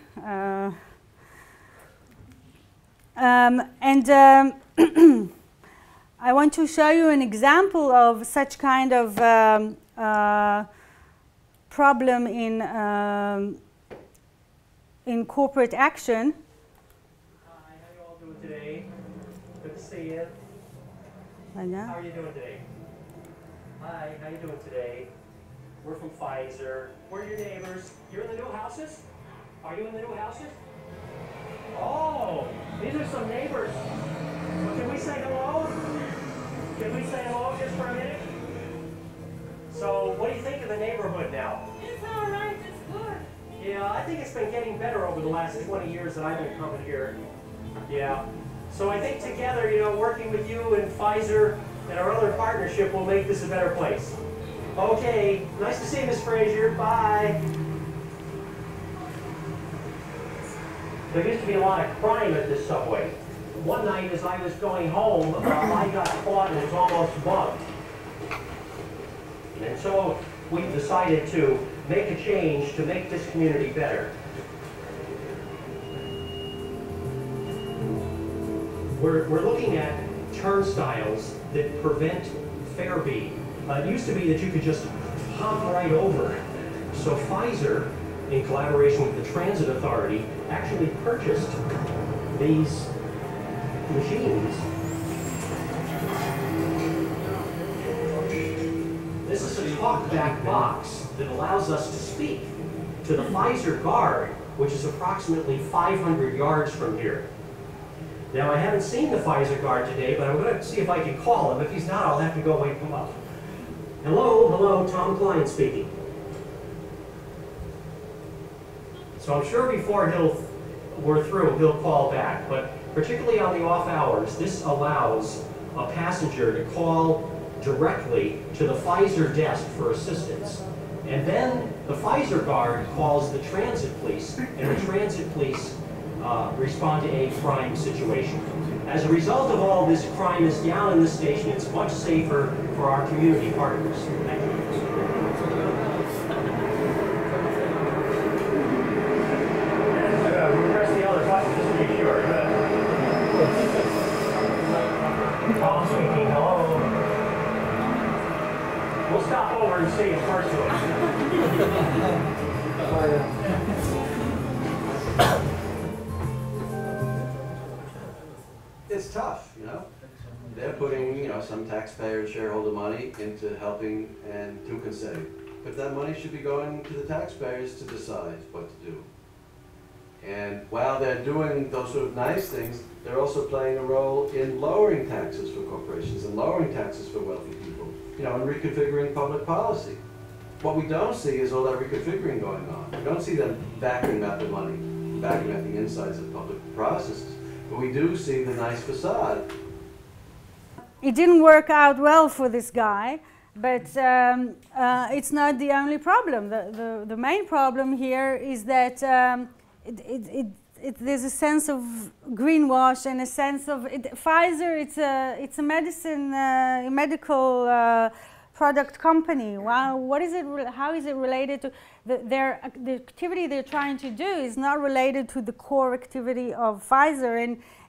S1: I want to show you an example of such kind of problem in corporate action.
S22: Hi, how are you all doing today? Good to see you. How are you doing today? Hi, how you doing today? We're from Pfizer. We're your neighbors. You're in the new houses? Are you in the new houses? Oh, these are some neighbors. Well, can we say hello?
S6: Can we say hello just for a minute? So, what do you think of the neighborhood now?
S20: It's all right, it's good.
S6: Yeah, I think it's been getting better over the last 20 years that I've been coming here. Yeah. So I think together, you know, working with you and Pfizer and our other partnership will make this a better place. Okay, nice to see you, Ms. Frazier. Bye. There used to be a lot of crime at this subway. One night as I was going home, I got caught and was almost bugged. And so we decided to make a change to make this community better. We're looking at turnstiles that prevent fare being. It used to be that you could just hop right over. So Pfizer, in collaboration with the Transit Authority, actually purchased these machines. This is a talkback box that allows us to speak to the Pfizer guard, which is approximately 500 yards from here. Now, I haven't seen the Pfizer guard today, but I'm going to see if I can call him. If he's not, I'll have to go wake him up. Hello, hello, Tom Klein speaking. So I'm sure before we're through, he'll call back. But particularly on the off hours, this allows a passenger to call directly to the Pfizer desk for assistance. And then the Pfizer guard calls the transit police, and the transit police respond to a crime situation. As a result of all this, crime is down in the station. It's much safer for our community partners. Thank you. We'll press the other button just to be sure. Tom speaking, hello. We'll stop over and say it first to him.
S8: It's tough, you know. They're putting, you know, some taxpayer and shareholder money into helping and to consider. But that money should be going to the taxpayers to decide what to do. And while they're doing those sort of nice things, they're also playing a role in lowering taxes for corporations and lowering taxes for wealthy people, you know, and reconfiguring public policy. What we don't see is all that reconfiguring going on. We don't see them vacuuming out the money, vacuuming out the insides of public processes. But we do see the nice facade.
S1: It didn't work out well for this guy, but it's not the only problem. The main problem here is that there's a sense of greenwash and a sense of Pfizer. It's a medical product company. Wow, what is it? How is it related to the activity they're trying to do? Is not related to the core activity of Pfizer,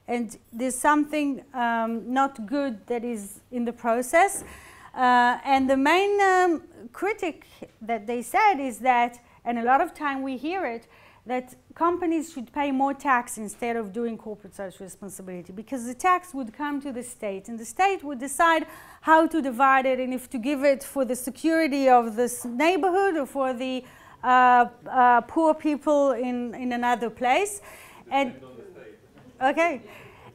S1: and there's something not good that is in the process. And the main critic that they said is that, and a lot of time we hear it, that companies should pay more tax instead of doing corporate social responsibility, because the tax would come to the state, and the state would decide how to divide it, and if to give it for the security of this neighborhood or for the poor people in another place. And okay,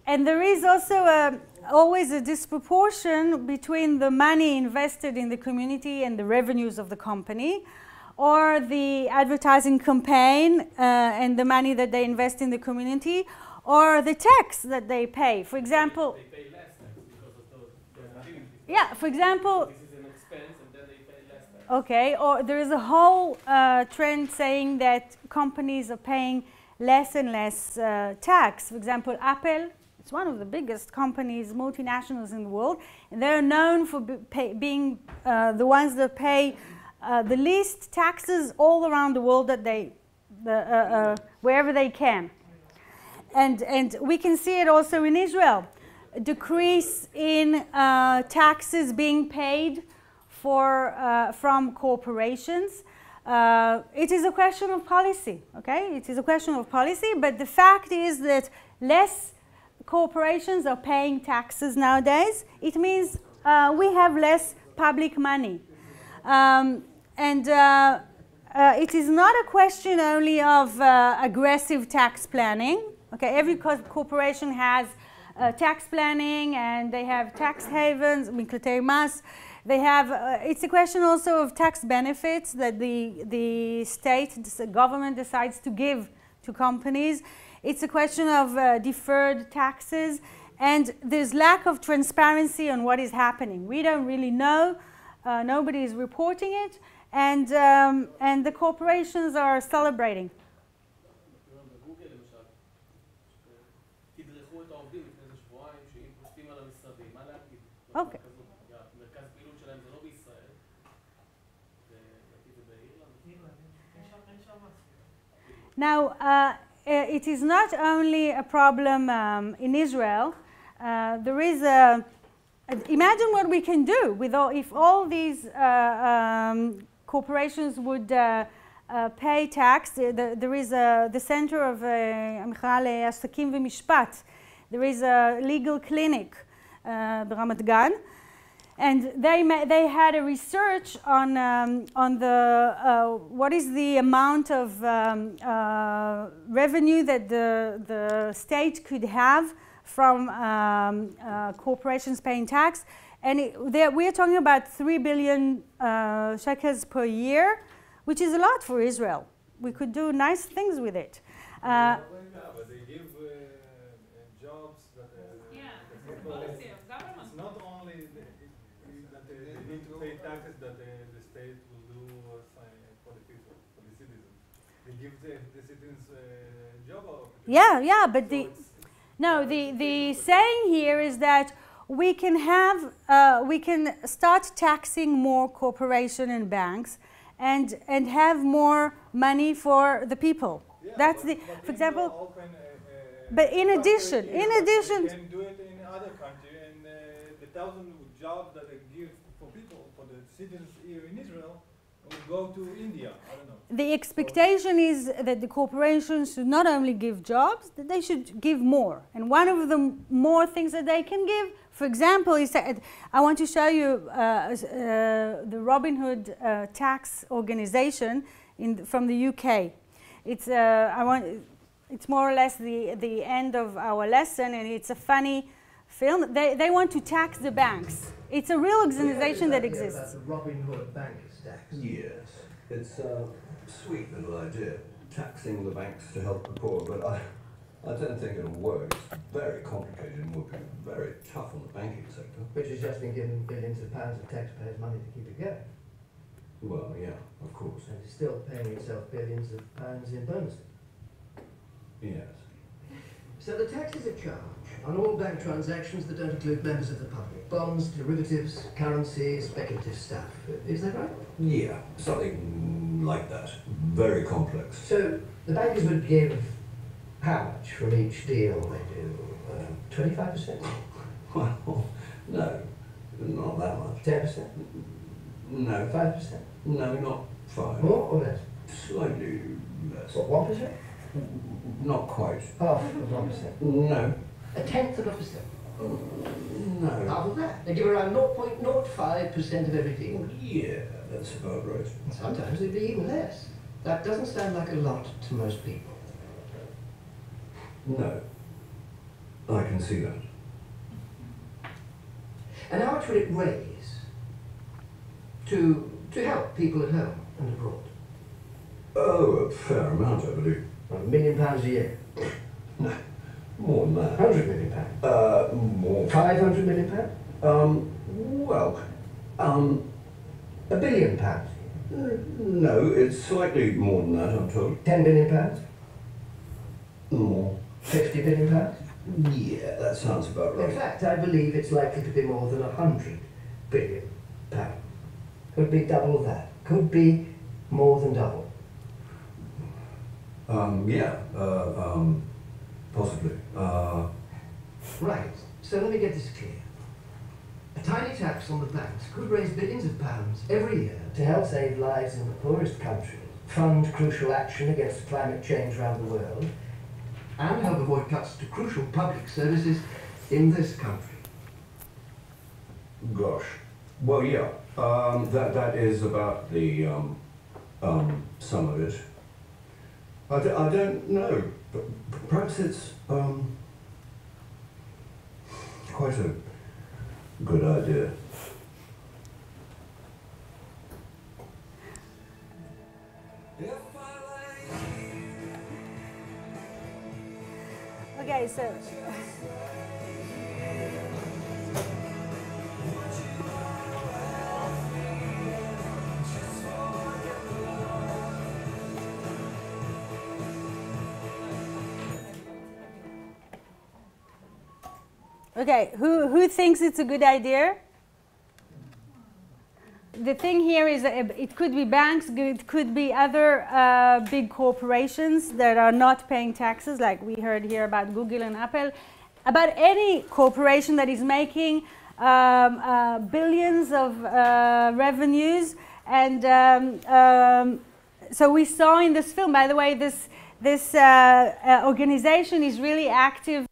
S1: and there is also always a disproportion between the money invested in the community and the revenues of the company, or the advertising campaign and the money that they invest in the community, or the tax that they pay. For example,
S3: they pay less tax because of those activities.
S1: Yeah, for example,
S3: this is an expense and then they pay less tax.
S1: Okay, or there is a whole trend saying that companies are paying less and less tax. For example, Apple, it's one of the biggest companies, multinationals in the world, and they're known for being the ones that pay the least taxes all around the world, that they wherever they can. And we can see it also in Israel. A decrease in taxes being paid from corporations. It is a question of policy, okay? It is a question of policy, but the fact is that less corporations are paying taxes nowadays. It means we have less public money. It is not a question only of aggressive tax planning. Okay, every corporation has tax planning, and they have tax havens, מקלטי מס. They have, it's a question also of tax benefits that the state, the government decides to give to companies. It's a question of deferred taxes, and there's lack of transparency on what is happening. We don't really know, nobody is reporting it, and the corporations are celebrating. Okay. Now, it is not only a problem in Israel. There is a, imagine what we can do with all, if all these corporations would pay tax. There is the center of המכללה עסקים ומשפט. There is a legal clinic ברמת גן. And they had a research on the what is the amount of revenue that the state could have from corporations paying tax, and we are talking about 3 billion shekels per year, which is a lot for Israel. We could do nice things with it.
S7: But they give jobs that it's not only that they need to pay taxes that the state will do for the people, for the citizens. They give the citizens job opportunities.
S1: Yeah, but the saying here is that we can have we can start taxing more corporation and banks, and have more money for the people.
S7: Yeah,
S1: that's for example. But in addition,
S7: they can do it in other countries, and the thousand jobs that they give for people, for the citizens here in Israel, will go to India. I don't know.
S1: The expectation is that the corporations should not only give jobs, that they should give more. And one of the more things that they can give, for example, is that I want to show you the Robin Hood tax organization from the UK. It's it's more or less the end of our lesson, and it's a funny film. They want to tax the banks. It's a real organization that exists.
S13: The Robin Hood bankers tax.
S8: Yes, it's a sweet little idea, taxing the banks to help the poor, but I don't think it'll work. It's very complicated and will be very tough on the banking sector.
S13: Which has just been given billions of pounds of taxpayers' money to keep it going.
S8: Well, yeah, of course.
S13: And it's still paying itself billions of pounds in bonuses.
S8: Yes.
S13: So the tax is a charge on all bank transactions that don't include members of the public. Bonds, derivatives, currency, speculative stuff. Is that right?
S8: Yeah, something like that. Very complex.
S13: So the bankers would give how much from each deal they do? 25%?
S8: Well, no, not that much.
S13: 10%?
S8: No.
S13: 5%?
S8: No, not 5.
S13: More or less?
S8: Slightly less.
S13: What, 1%?
S8: Not quite.
S13: Half of 1%?
S8: No.
S13: A tenth of a percent?
S8: No.
S13: Half of that? They give around 0.05% of every deal?
S8: Yeah, that's about right.
S13: Sometimes it'd be even less. That doesn't sound like a lot to most people.
S8: No. I can see that.
S13: And how much would it raise to help people at home and abroad?
S8: Oh, a fair amount, I believe.
S13: £1 million a year?
S8: No, more than that.
S13: £100 million?
S8: More.
S13: £500 million?
S8: Well,
S13: £1 billion?
S8: No, it's slightly more than that, I'm told.
S13: £10 billion?
S8: More.
S13: £50 billion?
S8: Yeah, that sounds about right.
S13: In fact, I believe it's likely to be more than £100 billion. Could be double that. Could be more than double.
S8: Yeah, possibly.
S13: Right, so let me get this clear. A tiny tax on the banks could raise billions of pounds every year to help save lives in the poorest countries, fund crucial action against climate change around the world, and help avoid cuts to crucial public services in this country.
S8: Gosh. Well, yeah, that is about the, some of it. I don't know, but perhaps it's,
S13: quite a good idea.
S1: Okay, so okay, who thinks it's a good idea? The thing here is that it could be banks, it could be other big corporations that are not paying taxes, like we heard here about Google and Apple, about any corporation that is making billions of revenues. And so we saw in this film, by the way, this organization is really active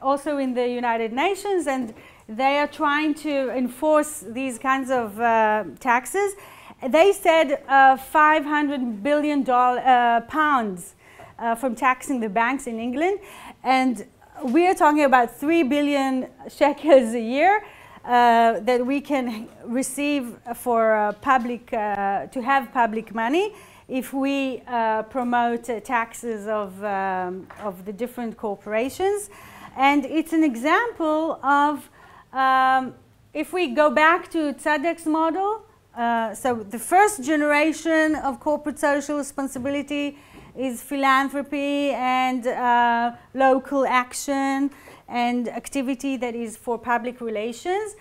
S1: also in the United Nations, and they are trying to enforce these kinds of taxes. They said $500 billion pounds from taxing the banks in England, and we are talking about 3 billion shekels a year that we can receive for to have public money if we promote taxes of the different corporations. And it's an example of if we go back to Tzadek's model, so the first generation of corporate social responsibility is philanthropy and local action and activity that is for public relations.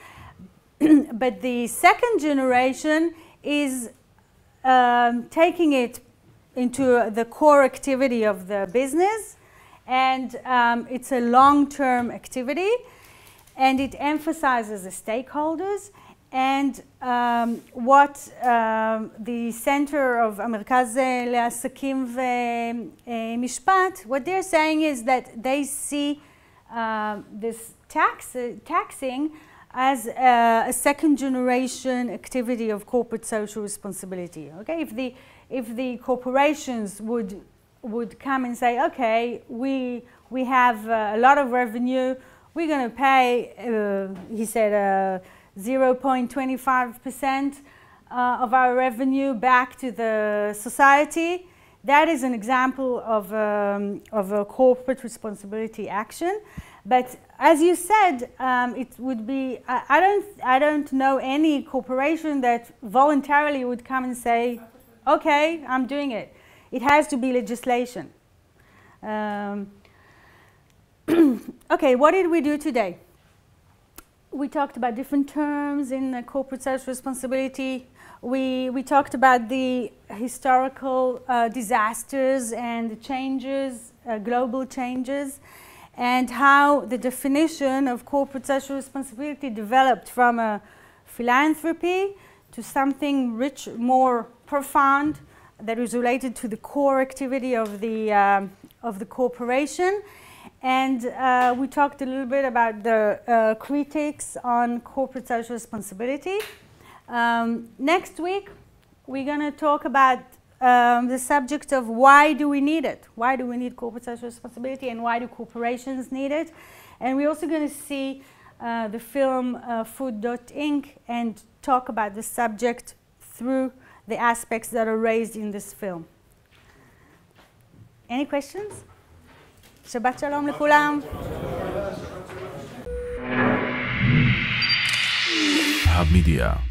S1: But the second generation is taking it into the core activity of the business, and it's a long-term activity. And it emphasizes the stakeholders, and what the Center of המרכז לעסקים ומשפט, what they're saying is that they see this taxing as a second generation activity of corporate social responsibility. Okay, if the corporations would come and say, okay, we have a lot of revenue, we're going to pay, he said, 0.25% of our revenue back to the society. That is an example of a corporate responsibility action. But as you said, it would be, I don't know any corporation that voluntarily would come and say, okay, I'm doing it. It has to be legislation. Okay, what did we do today? We talked about different terms in corporate social responsibility. We talked about the historical disasters and the changes, global changes, and how the definition of corporate social responsibility developed from a philanthropy to something rich, more profound, that is related to the core activity of the corporation. And we talked a little bit about the critiques on corporate social responsibility. Next week, we're going to talk about the subject of why do we need it? Why do we need corporate social responsibility, and why do corporations need it? And we're also going to see the film Food.Inc. and talk about the subject through the aspects that are raised in this film. Any questions? Shabbat shalom לכולם.
S14: המדיה